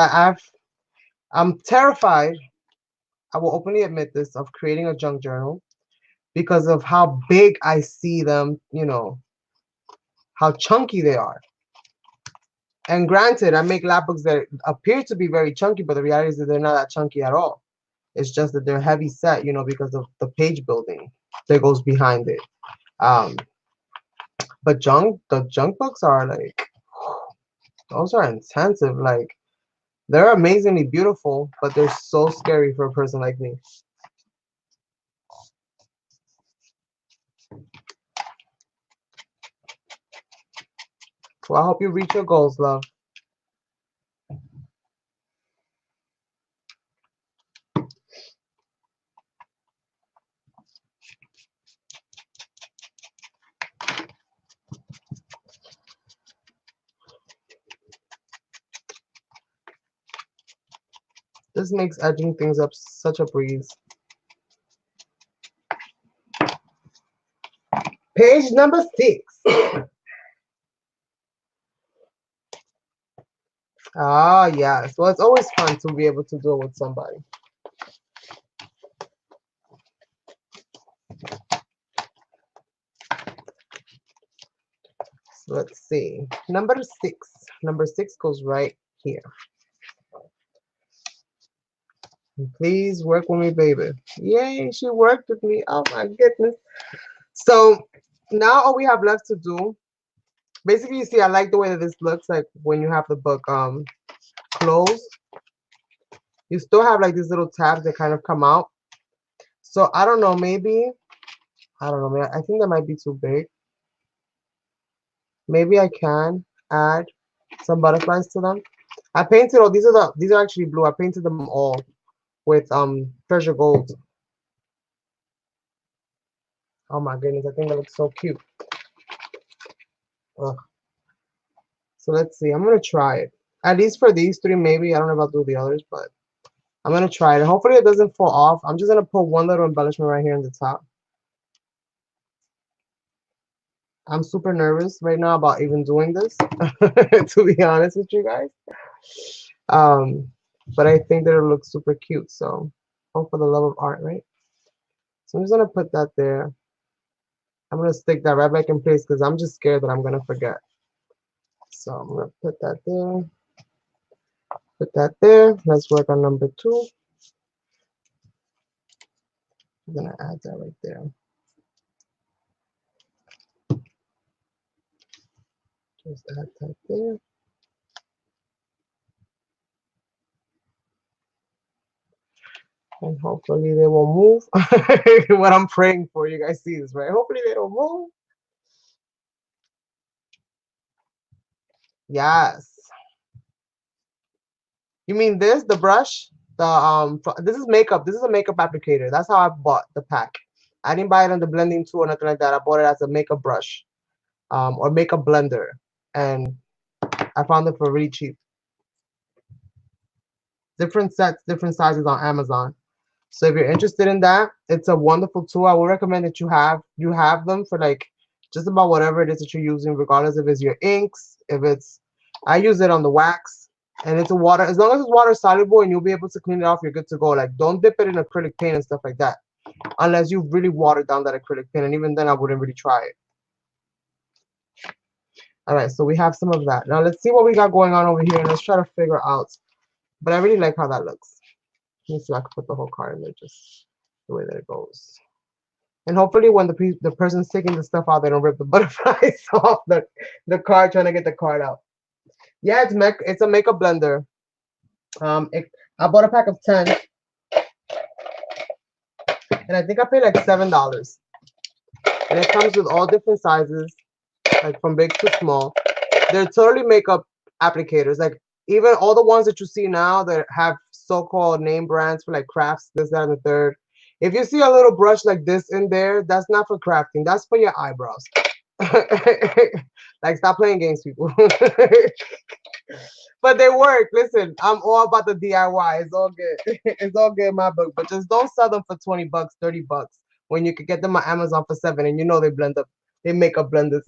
I'm terrified, I will openly admit this, of creating a junk journal because of how big I see them, you know, how chunky they are. And granted, I make lapbooks that appear to be very chunky, but the reality is that they're not that chunky at all. It's just that they're heavy set, you know, because of the page building that goes behind it. But the junk books are like, those are intensive. Like, they're amazingly beautiful, but they're so scary for a person like me. Well, I hope you reach your goals, love. This makes edging things up such a breeze. Page number 6. Ah, yes. Well, it's always fun to be able to do it with somebody. So let's see. Number 6. Number 6 goes right here. Please work with me, baby. Yay, she worked with me. Oh my goodness. So now all we have left to do, basically, you see, I like the way that this looks like when you have the book closed. You still have like these little tabs that kind of come out. So I don't know, maybe, I don't know, man. I think that might be too big. Maybe I can add some butterflies to them. I painted all these are actually blue. I painted them all with treasure gold. Oh my goodness, I think that looks so cute. Ugh. So let's see. I'm gonna try it. At least for these 3, maybe. I don't know about the others, but I'm gonna try it. Hopefully it doesn't fall off. I'm just gonna put one little embellishment right here in the top. I'm super nervous right now about even doing this, to be honest with you guys. But I think that it looks super cute. So, hope for the love of art, right? So I'm just gonna put that there. I'm gonna stick that right back in place because I'm just scared that I'm gonna forget. So I'm gonna put that there. Put that there. Let's work on number 2. I'm gonna add that right there. Just add that there. And hopefully they will move. What I'm praying for, you guys see this, right? Hopefully they don't move. Yes. You mean this, the brush? This is makeup. This is a makeup applicator. That's how I bought the pack. I didn't buy it on the blending tool or nothing like that. I bought it as a makeup brush, or makeup blender, and I found it for really cheap. Different sets, different sizes on Amazon. So if you're interested in that, it's a wonderful tool. I would recommend that you have them for like just about whatever it is that you're using, regardless if it's your inks, if it's, I use it on the wax, and it's a water, as long as it's water soluble and you'll be able to clean it off, you're good to go. Like, don't dip it in acrylic paint and stuff like that, unless you really watered down that acrylic paint, and even then I wouldn't really try it. All right, so we have some of that. Now let's see what we got going on over here, and let's try to figure out. But I really like how that looks. Let me see if I can put the whole card in there, just the way that it goes. And hopefully when the person's taking the stuff out, they don't rip the butterflies off the card, trying to get the card out. Yeah, it's a makeup blender. I bought a pack of 10. And I think I paid like $7. And it comes with all different sizes, like from big to small. They're totally makeup applicators. Like, even all the ones that you see now that have so-called name brands for like crafts, this, that, and the third. If you see a little brush like this in there, that's not for crafting. That's for your eyebrows. Like, stop playing games, people. But they work. Listen, I'm all about the DIY. It's all good. It's all good in my book. But just don't sell them for 20 bucks, 30 bucks when you could get them on Amazon for 7, and you know they blend up. They make up blenders.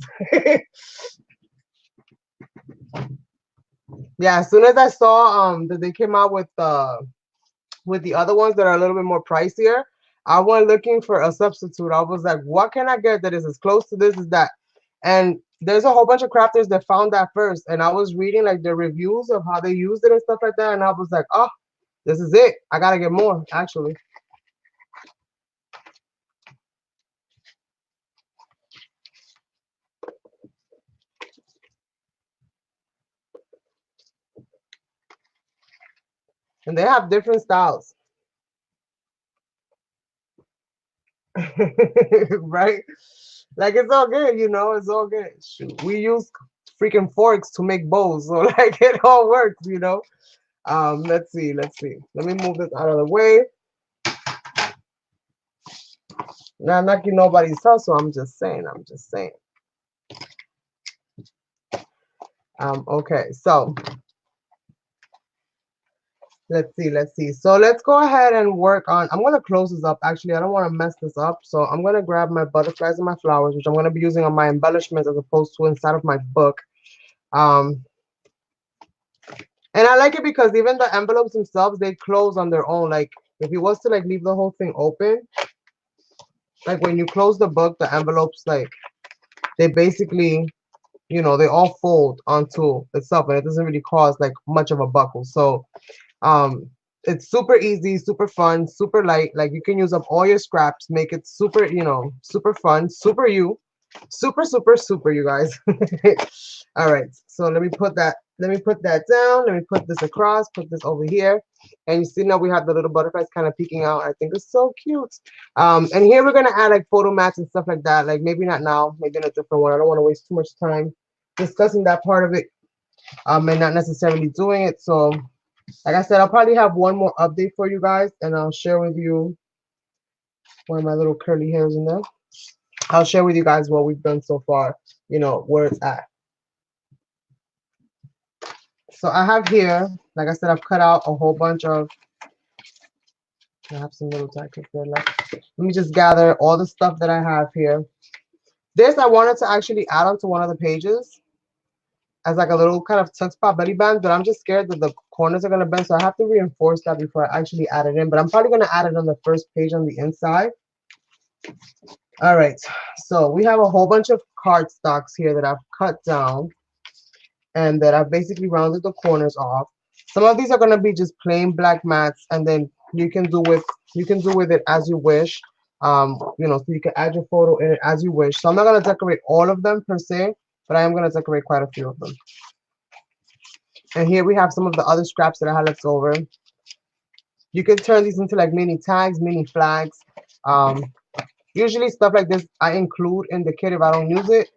Yeah, as soon as I saw that they came out with the other ones that are a little bit more pricier, I went looking for a substitute. I was like, what can I get that is as close to this as that? And there's a whole bunch of crafters that found that first. And I was reading like the reviews of how they used it and stuff like that. And I was like, oh, this is it. I gotta get more, actually. And they have different styles. Right? Like, it's all good, it's all good. Shoot. We use freaking forks to make bowls. So like it all works, you know. Let's see. Let me move this out of the way. Not knocking nobody's hustle. I'm just saying. Okay, so let's see. So let's go ahead and work on, I'm gonna close this up. Actually, I don't want to mess this up. So I'm gonna grab my butterflies and my flowers, which I'm gonna be using on my embellishments as opposed to inside of my book. And I like it because even the envelopes themselves, they close on their own. Like if you was to like leave the whole thing open, like when you close the book, the envelopes, like they basically, you know, they all fold onto itself, and it doesn't really cause like much of a buckle. So it's super easy, super fun, super light. Like you can use up all your scraps, make it super, you know, super fun, super you, super you guys. All right, so let me put that down. Let me put this across, put this over here, and you see now we have the little butterflies kind of peeking out. I think it's so cute. And here we're gonna add like photo mats and stuff like that. Like maybe not now, maybe in a different one. I don't want to waste too much time discussing that part of it, and not necessarily doing it. So like I said, I'll probably have one more update for you guys, and I'll share with you one of my little curly hairs in there. I'll share with you guys what we've done so far, you know, where it's at. So I have here, like I said, I've cut out a whole bunch of, I have some little tacks there left. Let me just gather all the stuff that I have here. This I wanted to actually add onto one of the pages as like a little kind of tuck spot belly band, but I'm just scared that the corners are going to bend, so I have to reinforce that before I actually add it in. But I'm probably going to add it on the first page on the inside. All right, so we have a whole bunch of cardstocks here that I've cut down and that I've basically rounded the corners off. Some of these are going to be just plain black mats, and then you can do with it as you wish. You know, so you can add your photo in it as you wish. So I'm not going to decorate all of them per se, but I am going to decorate quite a few of them. And here we have some of the other scraps that I had left over. You can turn these into like mini tags, mini flags. Usually stuff like this I include in the kit if I don't use it.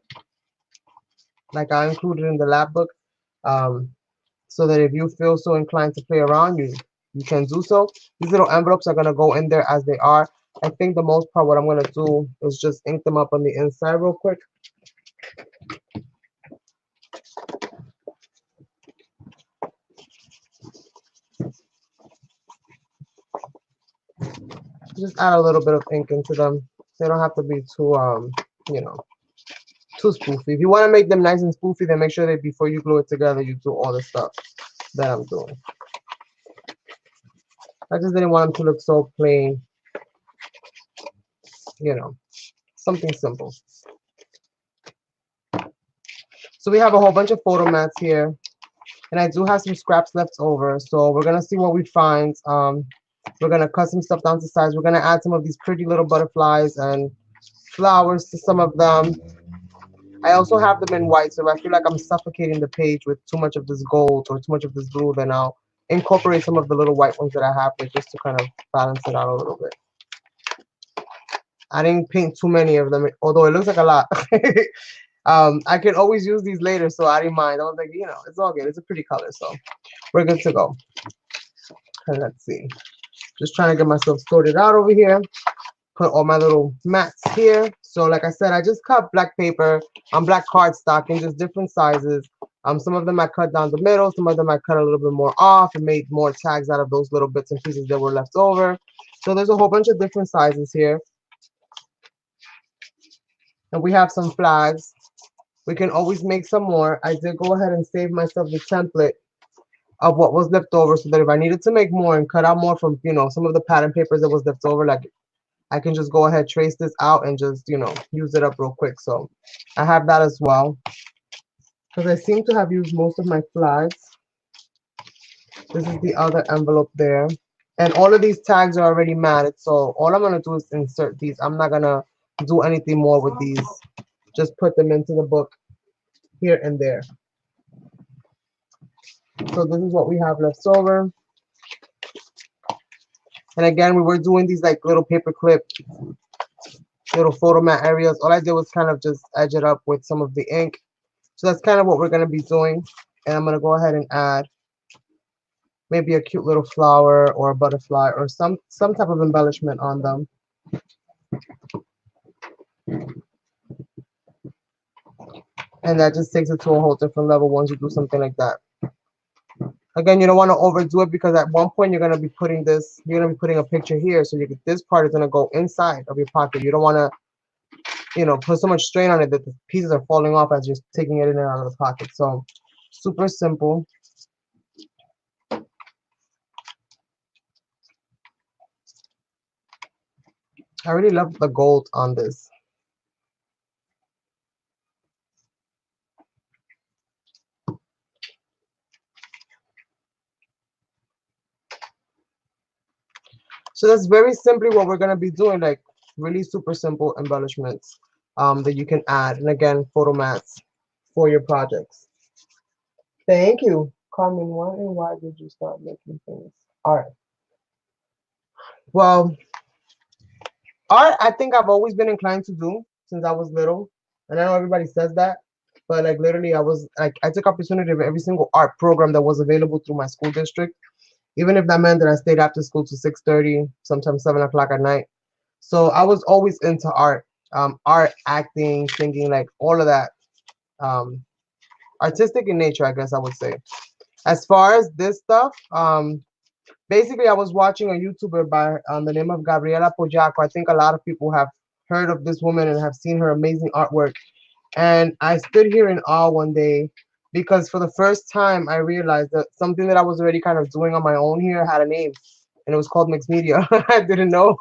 Like I include it in the Lapbook, so that if you feel so inclined to play around, you can do so. These little envelopes are gonna go in there as they are. I think the most part what I'm gonna do is just ink them up on the inside real quick. Just add a little bit of ink into them. They don't have to be too you know, too spoofy. If you want to make them nice and spoofy, then make sure that before you glue it together, you do all the stuff that I'm doing. I just didn't want them to look so plain, you know, something simple. So we have a whole bunch of photo mats here, and I do have some scraps left over. So we're gonna see what we find. We're gonna cut some stuff down to size. We're gonna add some of these pretty little butterflies and flowers to some of them. I also have them in white, so if I feel like I'm suffocating the page with too much of this gold or too much of this blue, then I'll incorporate some of the little white ones that I have there just to kind of balance it out a little bit. I didn't paint too many of them, although it looks like a lot. I can always use these later, so I didn't mind. I was like, you know, it's all good. It's a pretty color, so we're good to go. And let's see. Just trying to get myself sorted out over here. Put all my little mats here. So like I said, I just cut black paper on black cardstock in just different sizes. Some of them I cut down the middle, some of them I cut a little bit more off and made more tags out of those little bits and pieces that were left over. So there's a whole bunch of different sizes here. And we have some flags. We can always make some more. I did go ahead and save myself the template of what was left over, so that if I needed to make more and cut out more from, you know, some of the pattern papers that was left over, like I can just go ahead, trace this out, and just, you know, use it up real quick. So I have that as well, because I seem to have used most of my flags. This is the other envelope there. And all of these tags are already matted, so all I'm going to do is insert these. I'm not going to do anything more with these. Just put them into the book here and there. So this is what we have left over. And again, we were doing these like little paper clip, little photo mat areas. All I did was kind of just edge it up with some of the ink. So that's kind of what we're going to be doing. And I'm going to go ahead and add maybe a cute little flower or a butterfly or some type of embellishment on them. And that just takes it to a whole different level once you do something like that. Again, you don't want to overdo it because at one point you're going to be putting this, you're going to be putting a picture here. So this part is going to go inside of your pocket. You don't want to, you know, put so much strain on it that the pieces are falling off as you're taking it in and out of the pocket. So super simple. I really love the gold on this. So that's very simply what we're going to be doing, like really super simple embellishments that you can add. And again, photo mats for your projects. Thank you. Carmen, why did you start making things? Art. Well, art, I think I've always been inclined to do since I was little. And I know everybody says that, but like literally I took opportunity of every single art program that was available through my school district, even if that meant that I stayed after school to 6:30, sometimes 7 o'clock at night. So I was always into art, art, acting, singing, like all of that. Artistic in nature, I guess I would say. As far as this stuff, basically I was watching a YouTuber by the name of Gabriela Pojaco. I think a lot of people have heard of this woman and have seen her amazing artwork. And I stood here in awe one day because for the first time I realized that something that I was already kind of doing on my own here had a name, and it was called mixed media. I didn't know.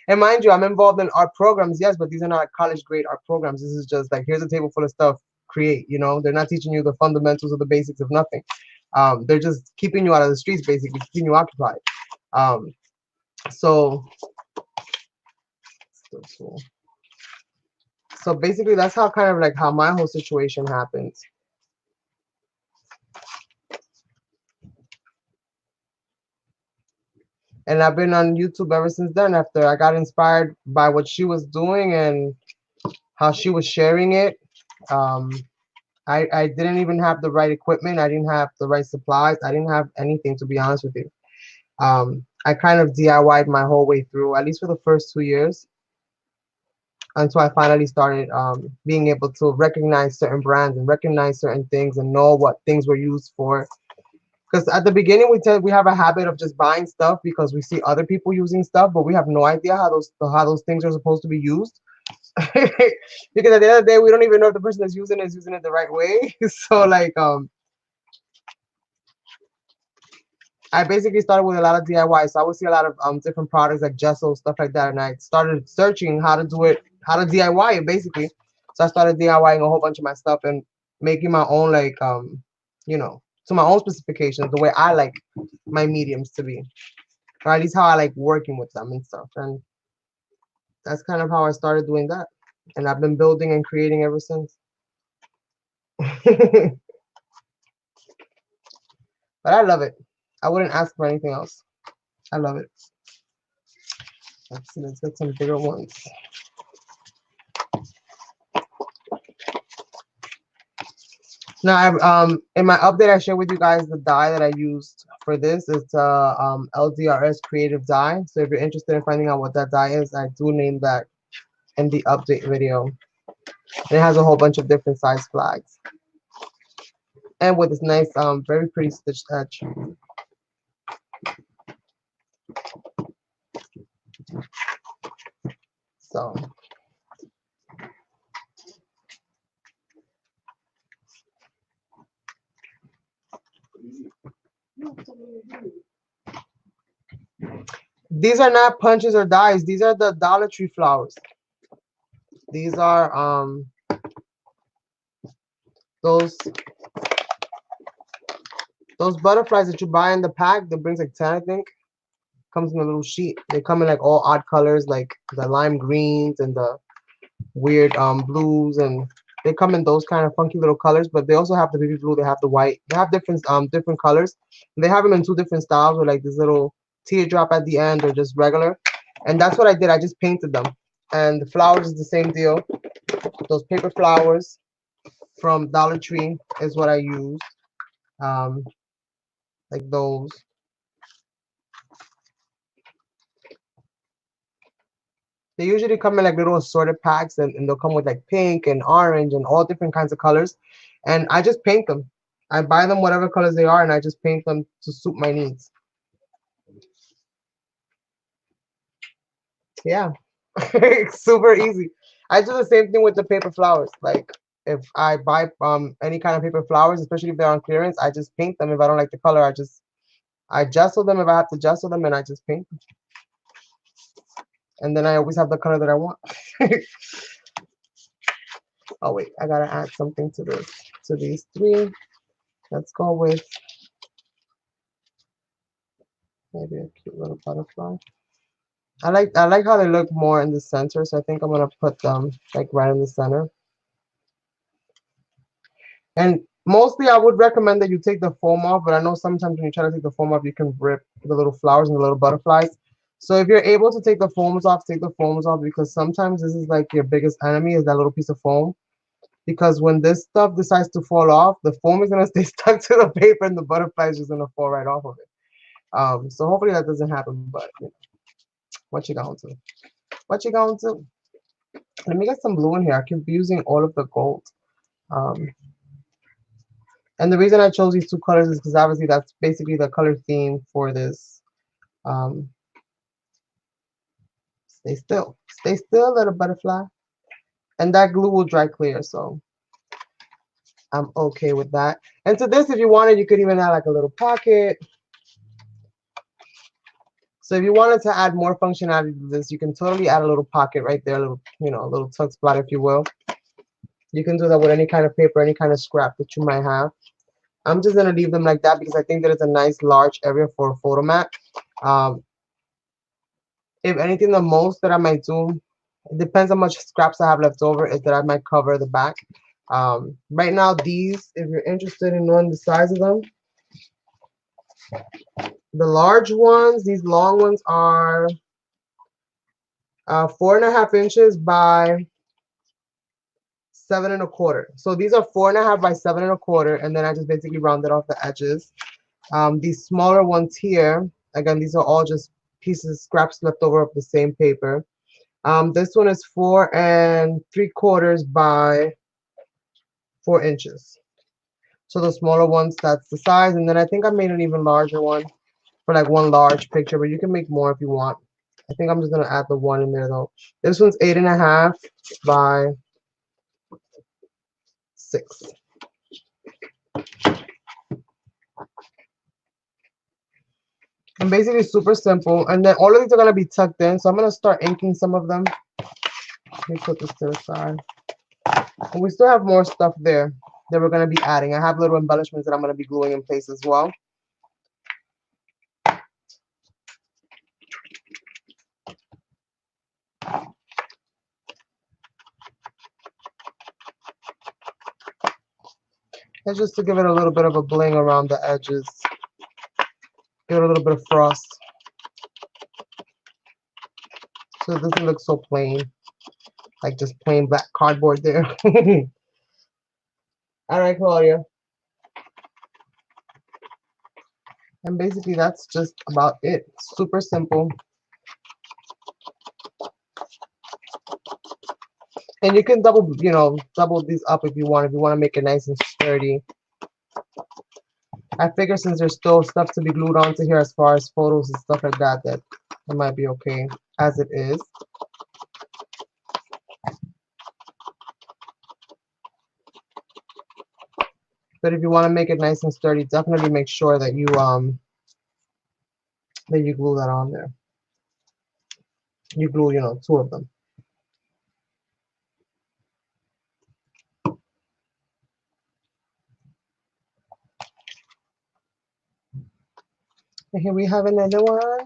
And mind you, I'm involved in art programs, yes, but these are not college grade art programs. This is just like, here's a table full of stuff, create, you know. They're not teaching you the fundamentals or the basics of nothing. They're just keeping you out of the streets, basically, keeping you occupied. So basically that's how kind of like how my whole situation happened. And I've been on YouTube ever since then, after I got inspired by what she was doing and how she was sharing it. I didn't even have the right equipment. I didn't have the right supplies. I didn't have anything, to be honest with you. I kind of DIY'd my whole way through, at least for the first 2 years, until I finally started being able to recognize certain brands and recognize certain things and know what things were used for. Because at the beginning, we have a habit of just buying stuff because we see other people using stuff, but we have no idea how those things are supposed to be used. Because at the end of the day, we don't even know if the person that's using it is using it the right way. So like I basically started with a lot of DIY. So I would see a lot of different products like gesso, stuff like that, and I started searching how to do it, how to DIY it basically. So I started DIYing a whole bunch of my stuff and making my own, like you know, to my own specifications, the way I like my mediums to be, or at least how I like working with them and stuff. And that's kind of how I started doing that. And I've been building and creating ever since. But I love it. I wouldn't ask for anything else. I love it. Let's see, let's get some bigger ones. Now, in my update, I shared with you guys the dye that I used for this. It's a LDRS creative dye. So if you're interested in finding out what that dye is, I do name that in the update video. And it has a whole bunch of different size flags. And with this nice, very pretty stitched edge. So these are not punches or dies. These are the Dollar Tree flowers. These are those butterflies that you buy in the pack that brings like 10, I think. Comes in a little sheet. They come in like all odd colors, like the lime greens and the weird blues, and they come in those kind of funky little colors. But they also have the baby blue. They have the white. They have different colors. And they have them in 2 different styles, with like this little teardrop at the end or just regular. And that's what I did. I just painted them. And the flowers is the same deal. Those paper flowers. from Dollar Tree is what I use. Like those. They usually come in like little assorted packs, and they'll come with like pink and orange and all different kinds of colors. And I just paint them. I buy them whatever colors they are, and I just paint them to suit my needs. Yeah, super easy. I do the same thing with the paper flowers. Like if I buy any kind of paper flowers, especially if they're on clearance, I just paint them. If I don't like the color, I gesso them if I have to gesso them, and I just paint them. And then I always have the color that I want. Oh wait, I gotta add something to this, to these three. Let's go with maybe a cute little butterfly. I like how they look more in the center, so I think I'm gonna put them like right in the center. And mostly I would recommend that you take the foam off, but I know sometimes when you try to take the foam off, you can rip the little flowers and the little butterflies. So if you're able to take the foams off, take the foams off, because sometimes this is like your biggest enemy, is that little piece of foam. Because when this stuff decides to fall off, the foam is gonna stay stuck to the paper and the butterfly is just gonna fall right off of it. So hopefully that doesn't happen, but you know, what you going to? What you going to? Let me get some blue in here. I keep using all of the gold. And the reason I chose these two colors is because obviously that's basically the color theme for this. Stay still. Stay still, little butterfly. And that glue will dry clear, so I'm okay with that. And to this, if you wanted, you could even add like a little pocket. So if you wanted to add more functionality to this, you can totally add a little pocket right there, a little, you know, a little tuck spot, if you will. You can do that with any kind of paper, any kind of scrap that you might have. I'm just gonna leave them like that because I think that it's a nice large area for a photo mat. If anything, the most that I might do, it depends how much scraps I have left over, is that I might cover the back. Right now, these, if you're interested in knowing the size of them, the large ones, these long ones are 4.5 inches by 7.25. So these are 4.5 by 7.25, and then I just basically rounded off the edges. These smaller ones here, again, these are all just pieces, scraps left over of the same paper. This one is 4.75 by 4 inches. So the smaller ones, that's the size. And then I think I made an even larger one for like one large picture, but you can make more if you want. I think I'm just gonna add the one in there though. This one's 8.5 by 6. And basically super simple. And then all of these are gonna be tucked in. So I'm gonna start inking some of them. Let me put this to the side. And we still have more stuff there that we're gonna be adding. I have little embellishments that I'm gonna be gluing in place as well. That's just to give it a little bit of a bling around the edges. Give it a little bit of frost. So it doesn't look so plain. Like just plain black cardboard there. Alright, Claudia. And basically that's just about it. Super simple. And you can double, you know, double these up if you want to make it nice and sturdy. I figure since there's still stuff to be glued onto here as far as photos and stuff like that, that it might be okay as it is. But if you want to make it nice and sturdy, definitely make sure that you glue that on there. You glue, you know, 2 of them. And here we have another one.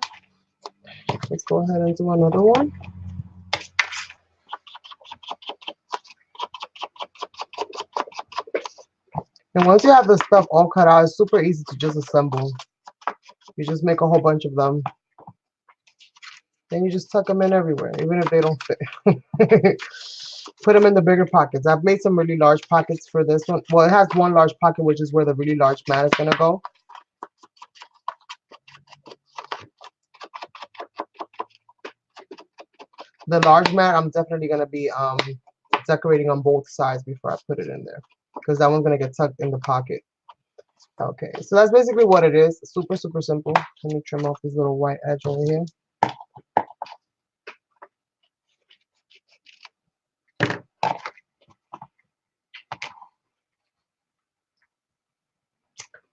Let's go ahead and do another one. And once you have the stuff all cut out, it's super easy to just assemble. You just make a whole bunch of them. Then you just tuck them in everywhere, even if they don't fit. put them in the bigger pockets. I've made some really large pockets for this one. Well, it has one large pocket, which is where the really large mat is going to go. The large mat, I'm definitely going to be decorating on both sides before I put it in there, because that one's going to get tucked in the pocket. Okay, so that's basically what it is. Super, super simple. Let me trim off this little white edge over here.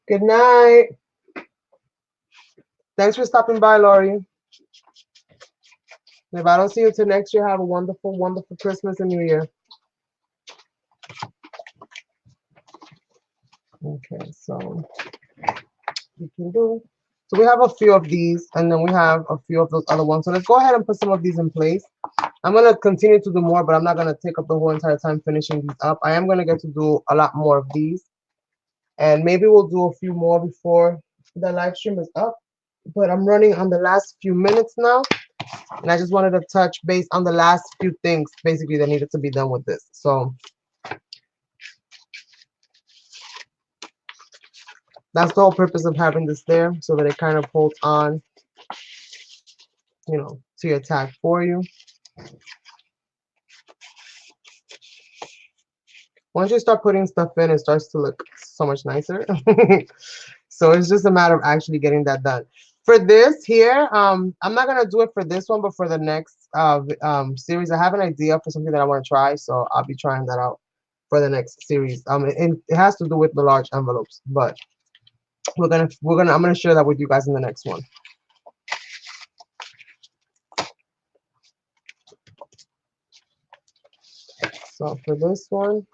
Good night. Thanks for stopping by, Lori. If I don't see you till next year, have a wonderful, wonderful Christmas and New Year. Okay, so we can do. So we have a few of these, and then we have a few of those other ones. So let's go ahead and put some of these in place. I'm going to continue to do more, but I'm not going to take up the whole entire time finishing these up. I am going to get to do a lot more of these. And maybe we'll do a few more before the live stream is up. But I'm running on the last few minutes now. And I just wanted to touch base on the last few things, basically, that needed to be done with this. So that's the whole purpose of having this there, so that it kind of holds on, you know, to your tag for you. Once you start putting stuff in, it starts to look so much nicer. So it's just a matter of actually getting that done. For this here, I'm not going to do it for this one, but for the next series, I have an idea for something that I want to try. So I'll be trying that out for the next series. It has to do with the large envelopes, but I'm gonna share that with you guys in the next one. So for this one,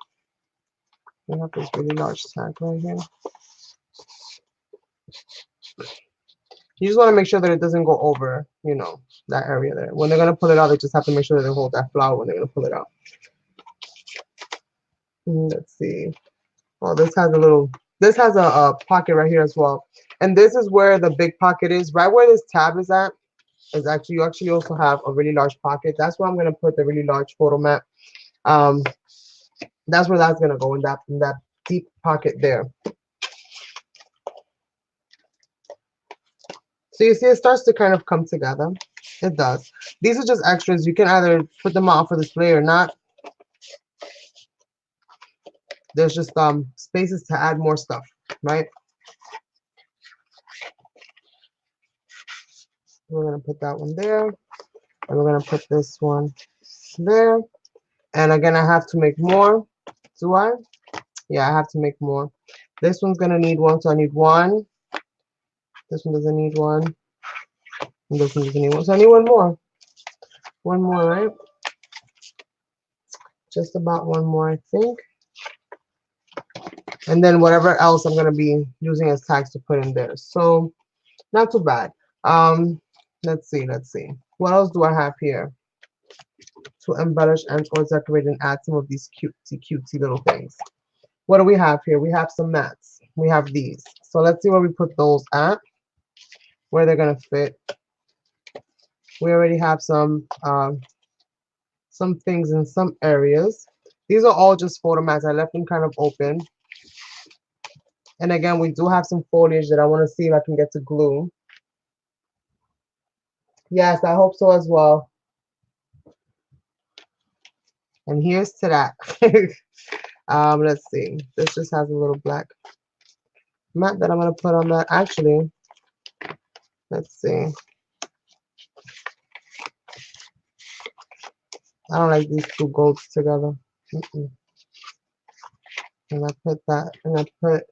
we have this really large tag right here. You just want to make sure that it doesn't go over, you know, that area there. When they're gonna pull it out, they just have to make sure that they hold that flower when they're gonna pull it out. Let's see. Oh, this has a pocket right here as well. And this is where the big pocket is. Right where this tab is at, you actually also have a really large pocket. That's where I'm gonna put the really large photo mat. That's where that's gonna go, in that deep pocket there. So you see it starts to kind of come together. It does. These are just extras. You can either put them out for display or not. There's just spaces to add more stuff, right? We're gonna put that one there, and we're gonna put this one there. And again, I have to make more. Do I? Yeah, I have to make more. This one's gonna need one, so I need one. This one doesn't need one. And this one doesn't need one, so I need one more. One more, right? Just about one more, I think. And then whatever else I'm gonna be using as tags to put in there. So not too bad. Let's see. What else do I have here to embellish and or decorate and add some of these cutesy little things? What do we have here? We have some mats. We have these. So let's see where we put those at, where they're gonna fit. We already have some things in some areas. These are all just photo mats. I left them kind of open. And again, we do have some foliage that I want to see if I can get to glue. Yes, I hope so as well. And here's to that. Let's see. This just has a little black mat that I'm going to put on that. Actually, let's see. I don't like these two golds together. And I put that, and I put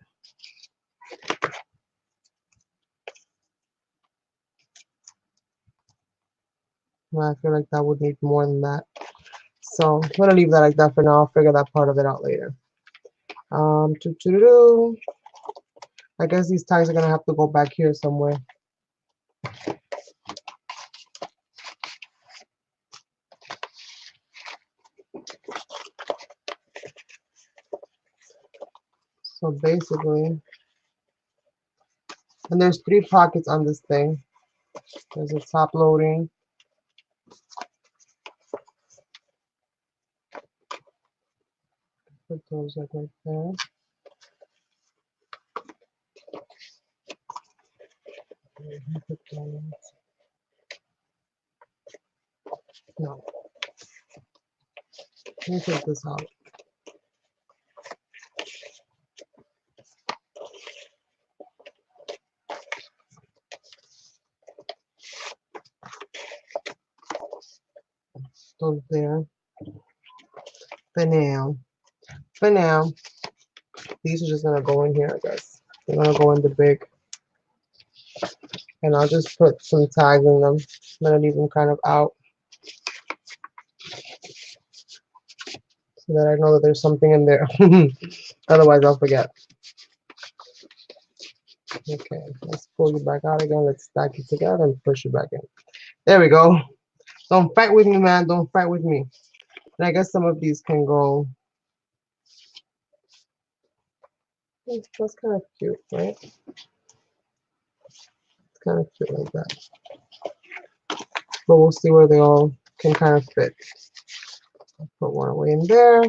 well, I feel like that would need more than that. So I'm going to leave that like that for now. I'll figure that part of it out later. I guess these tags are going to have to go back here somewhere. So basically, and there's 3 pockets on this thing. There's a top loading. Put those like right there. Put those. No, let me take this out. Those there. For now. For now. These are just gonna go in here, I guess. They're gonna go in the big. And I'll just put some tags in them. I'm gonna leave them kind of out so that I know that there's something in there. Otherwise, I'll forget. Okay, let's pull you back out again. Let's stack it together and push it back in. There we go. Don't fight with me, man. Don't fight with me. And I guess some of these can go. That's kind of cute, right? It's kind of cute like that. But we'll see where they all can kind of fit. I'll put one away in there.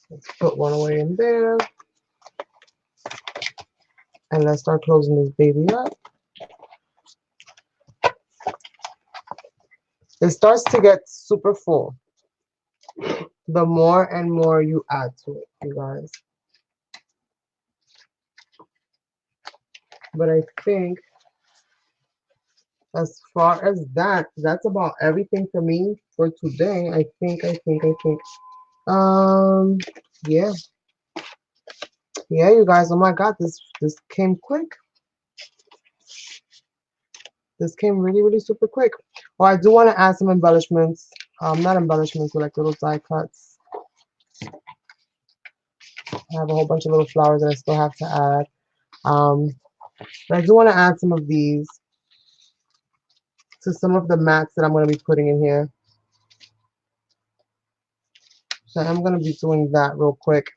Let's put one away in there. And let's start closing this baby up. It starts to get super full the more and more you add to it, you guys. But I think as far as that, that's about everything for me for today. I think. Yeah. Yeah, you guys. Oh my God, this came quick. This came really, really super quick. Oh, I do want to add some embellishments. Not embellishments, but like little die cuts. I have a whole bunch of little flowers that I still have to add. But I do want to add some of these to some of the mats that I'm going to be putting in here. So I'm going to be doing that real quick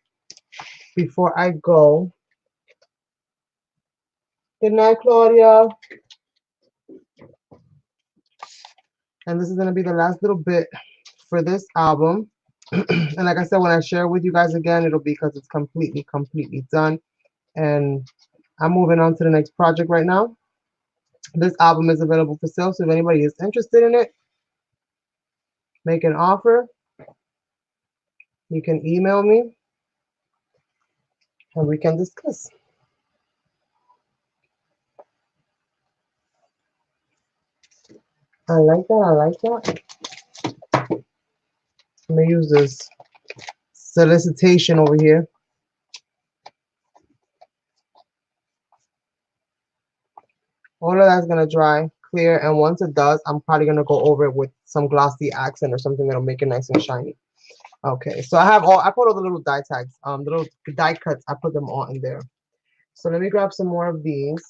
before I go. Good night, Claudia. And this is going to be the last little bit for this album. And like I said, when I share it with you guys again, it'll be because it's completely done. And I'm moving on to the next project right now. This album is available for sale, so if anybody is interested in it, make an offer. You can email me and we can discuss. I like that. I like that. Let me use this solicitation over here. All of that's going to dry, clear, and once it does, I'm probably going to go over it with some glossy accent or something that'll make it nice and shiny. Okay, so I put all the little die tags, the little die cuts, I put them all in there. So let me grab some more of these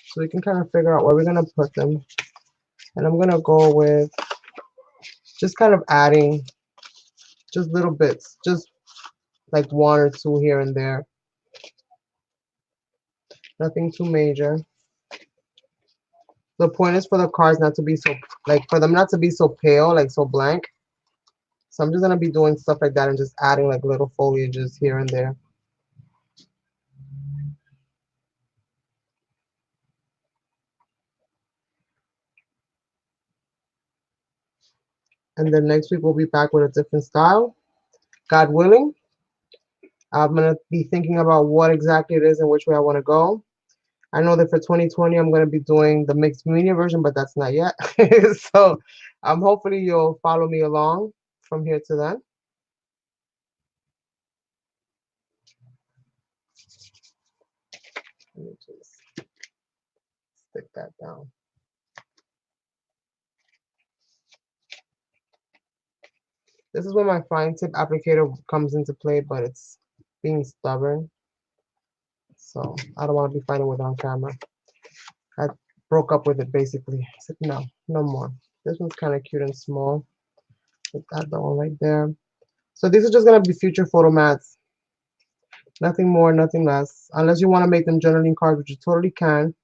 so we can kind of figure out where we're going to put them. And I'm going to go with just kind of adding just little bits, just like one or two here and there. Nothing too major. The point is for the cards not to be so, like for them not to be so pale, like so blank. So I'm just going to be doing stuff like that and just adding like little foliages here and there. And then next week we'll be back with a different style. God willing. I'm going to be thinking about what exactly it is and which way I want to go. I know that for 2020, I'm going to be doing the mixed media version, but that's not yet. So hopefully you'll follow me along from here to then. Let me just stick that down. This is where my fine tip applicator comes into play, but it's being stubborn. So I don't want to be fighting with it on camera. I broke up with it basically. I said, no more. This one's kind of cute and small. Put that one right there. So these are just going to be future photo mats. Nothing more, nothing less. Unless you want to make them journaling cards, which you totally can.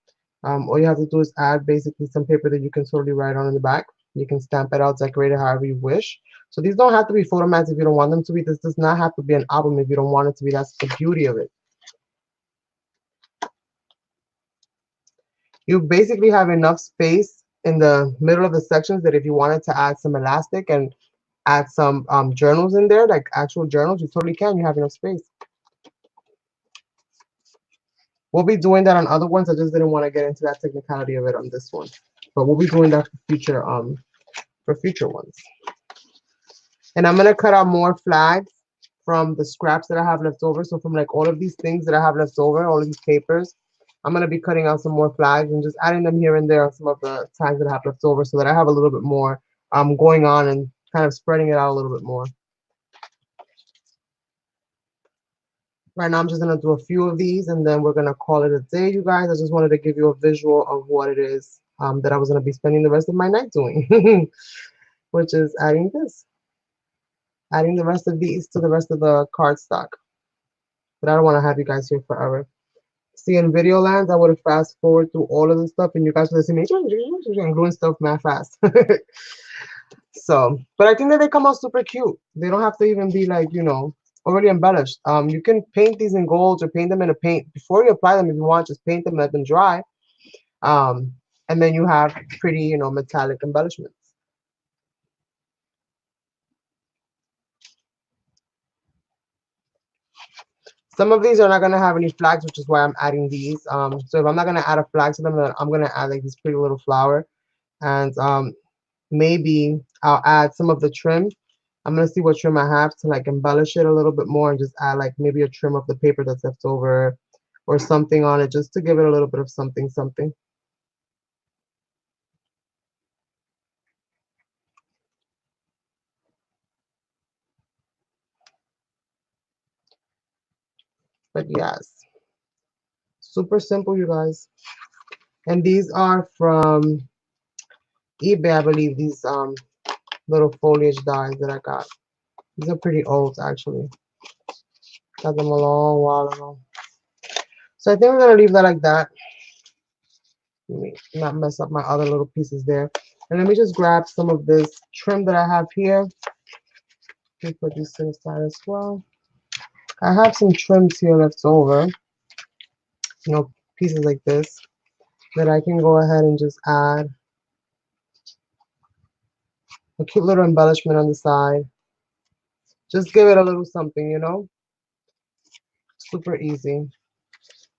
All you have to do is add basically some paper that you can totally write on in the back. You can stamp it out, decorate it however you wish. So these don't have to be photo mats if you don't want them to be. This does not have to be an album if you don't want it to be. That's the beauty of it. You basically have enough space in the middle of the sections that if you wanted to add some elastic and add some journals in there, like actual journals, you totally can. You have enough space. We'll be doing that on other ones. I just didn't want to get into that technicality of it on this one. But we'll be doing that for future ones. And I'm gonna cut out more flags from the scraps that I have left over. So from like all of these things that I have left over, all of these papers, I'm gonna be cutting out some more flags and just adding them here and there on some of the tags that I have left over so that I have a little bit more going on and kind of spreading it out a little bit more. Right now I'm just gonna do a few of these and then we're gonna call it a day, you guys. I just wanted to give you a visual of what it is that I was gonna be spending the rest of my night doing, which is adding this. Adding the rest of these to the rest of the cardstock. But I don't want to have you guys here forever. See, in video lands, I would have fast forward through all of this stuff and you guys would have seen me and gluing stuff mad fast. So, but I think that they come out super cute. They don't have to even be like, you know, already embellished. You can paint these in golds or paint them in a paint. Before you apply them, if you want, just paint them, let them dry. And then you have pretty, you know, metallic embellishments. Some of these are not going to have any flags, which is why I'm adding these. So if I'm not going to add a flag to them, then I'm going to add like this pretty little flower. And maybe I'll add some of the trim. I'm going to see what trim I have to like embellish it a little bit more and just add like maybe a trim of the paper that's left over or something on it just to give it a little bit of something. But yes, super simple, you guys. And these are from eBay, I believe, these little foliage dies that I got. These are pretty old, actually. Got them a long while ago. So I think we're going to leave that like that. Let me not mess up my other little pieces there. And let me just grab some of this trim that I have here. Let me put these to the side as well. I have some trims here left over. You know, pieces like this that I can go ahead and just add a cute little embellishment on the side. Just give it a little something, you know. Super easy.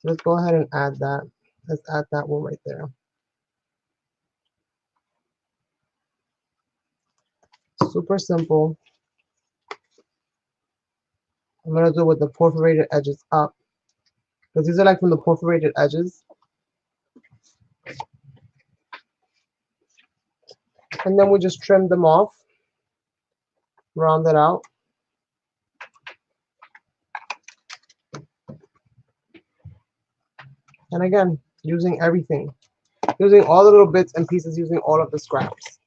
Let's go ahead and add that. Let's add that one right there. Super simple. I'm going to do it with the perforated edges up. Because these are like from the perforated edges. And then we just trim them off. Round it out. And again, using everything. Using all the little bits and pieces, using all of the scraps.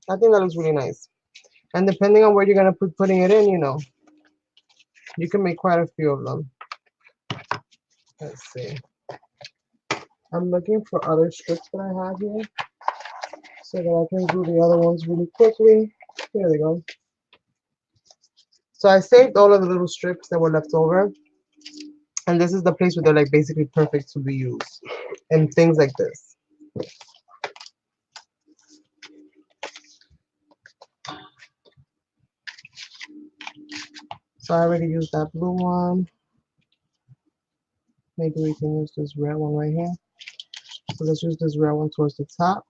I think that looks really nice. And depending on where you're going to putting it in, you know, you can make quite a few of them. Let's see. I'm looking for other strips that I have here so that I can do the other ones really quickly. Here they go. So I saved all of the little strips that were left over. And this is the place where they're like basically perfect to be used. And things like this. So I already used that blue one. Maybe we can use this red one right here. So let's use this red one towards the top.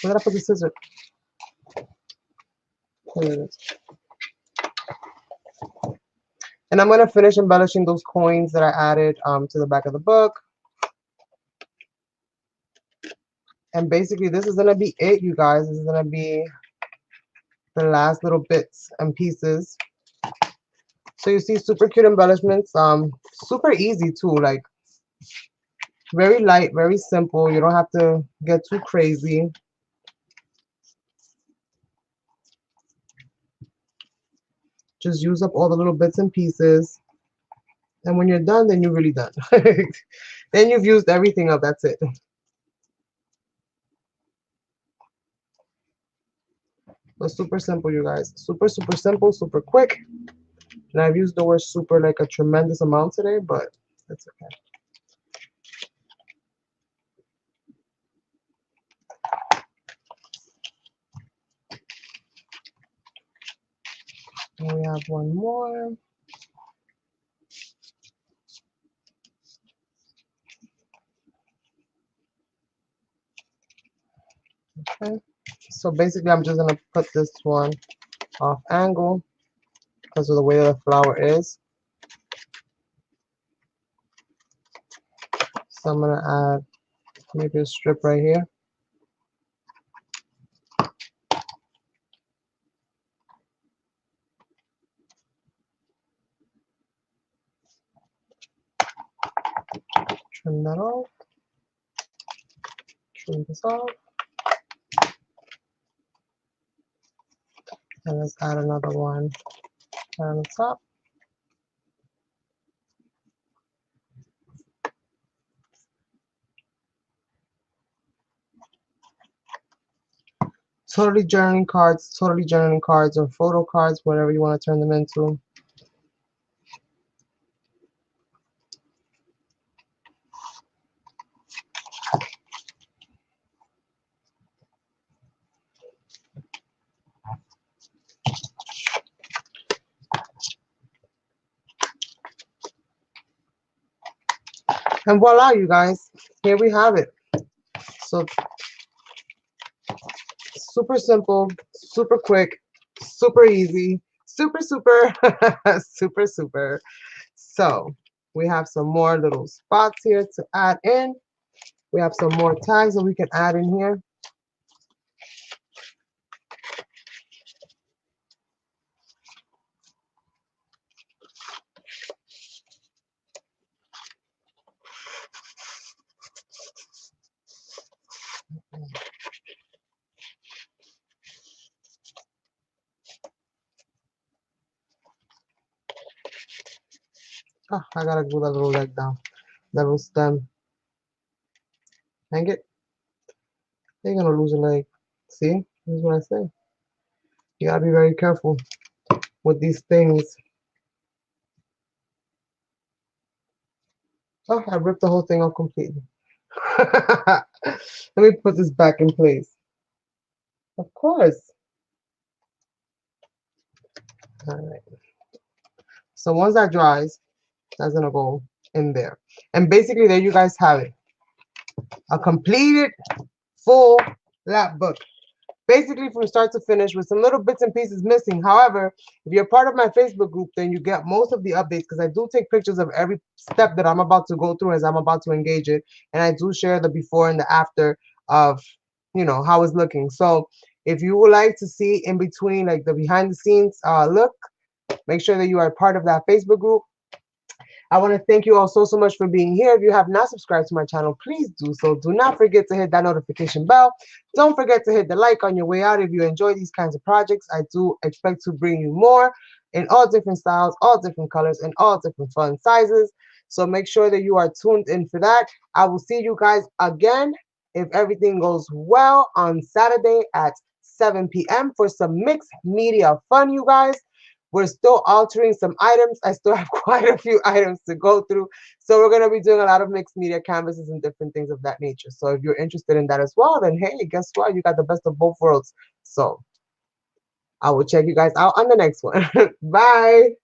Where did I put the scissor? There it is. And I'm going to finish embellishing those coins that I added to the back of the book. And basically, this is going to be it, you guys. This is going to be the last little bits and pieces. So you see super cute embellishments. Super easy too, like very light, very simple. You don't have to get too crazy. Just use up all the little bits and pieces. And when you're done, then you're really done. Then you've used everything up. That's it. But super simple, you guys. Super, super simple, super quick. And I've used the word super like a tremendous amount today, but that's okay. And we have one more. Okay. So basically, I'm just going to put this one off angle because of the way the flower is. So I'm going to add maybe a strip right here. Trim that off. Trim this off. And let's add another one on the top. Totally journaling cards, or photo cards, whatever you want to turn them into. And voila, you guys, here we have it. So super simple, super quick, super easy, super, super, super, super. So we have some more little spots here to add in. We have some more tags that we can add in here. Oh, I gotta glue that little leg down, that little stem. Hang it. You're gonna lose a leg. See, this is what I say. You gotta be very careful with these things. Oh, I ripped the whole thing off completely. Let me put this back in place. Of course. All right. So once that dries, that's gonna go in there. And basically, there you guys have it. A completed full lap book. Basically from start to finish with some little bits and pieces missing. However, if you're part of my Facebook group, then you get most of the updates because I do take pictures of every step that I'm about to go through as I'm about to engage it. And I do share the before and the after of, you know, how it's looking. So if you would like to see in between, like the behind the scenes look, make sure that you are part of that Facebook group. I want to thank you all so much for being here. If you have not subscribed to my channel, please do so. Do not forget to hit that notification bell. Don't forget to hit the like on your way out if you enjoy these kinds of projects. I do expect to bring you more in all different styles, all different colors, and all different fun sizes. So make sure that you are tuned in for that. I will see you guys again, if everything goes well, on Saturday at 7 p.m. for some mixed media fun, you guys. We're still altering some items. I still have quite a few items to go through. So we're going to be doing a lot of mixed media canvases and different things of that nature. So if you're interested in that as well, then hey, guess what? You got the best of both worlds. So I will check you guys out on the next one. Bye.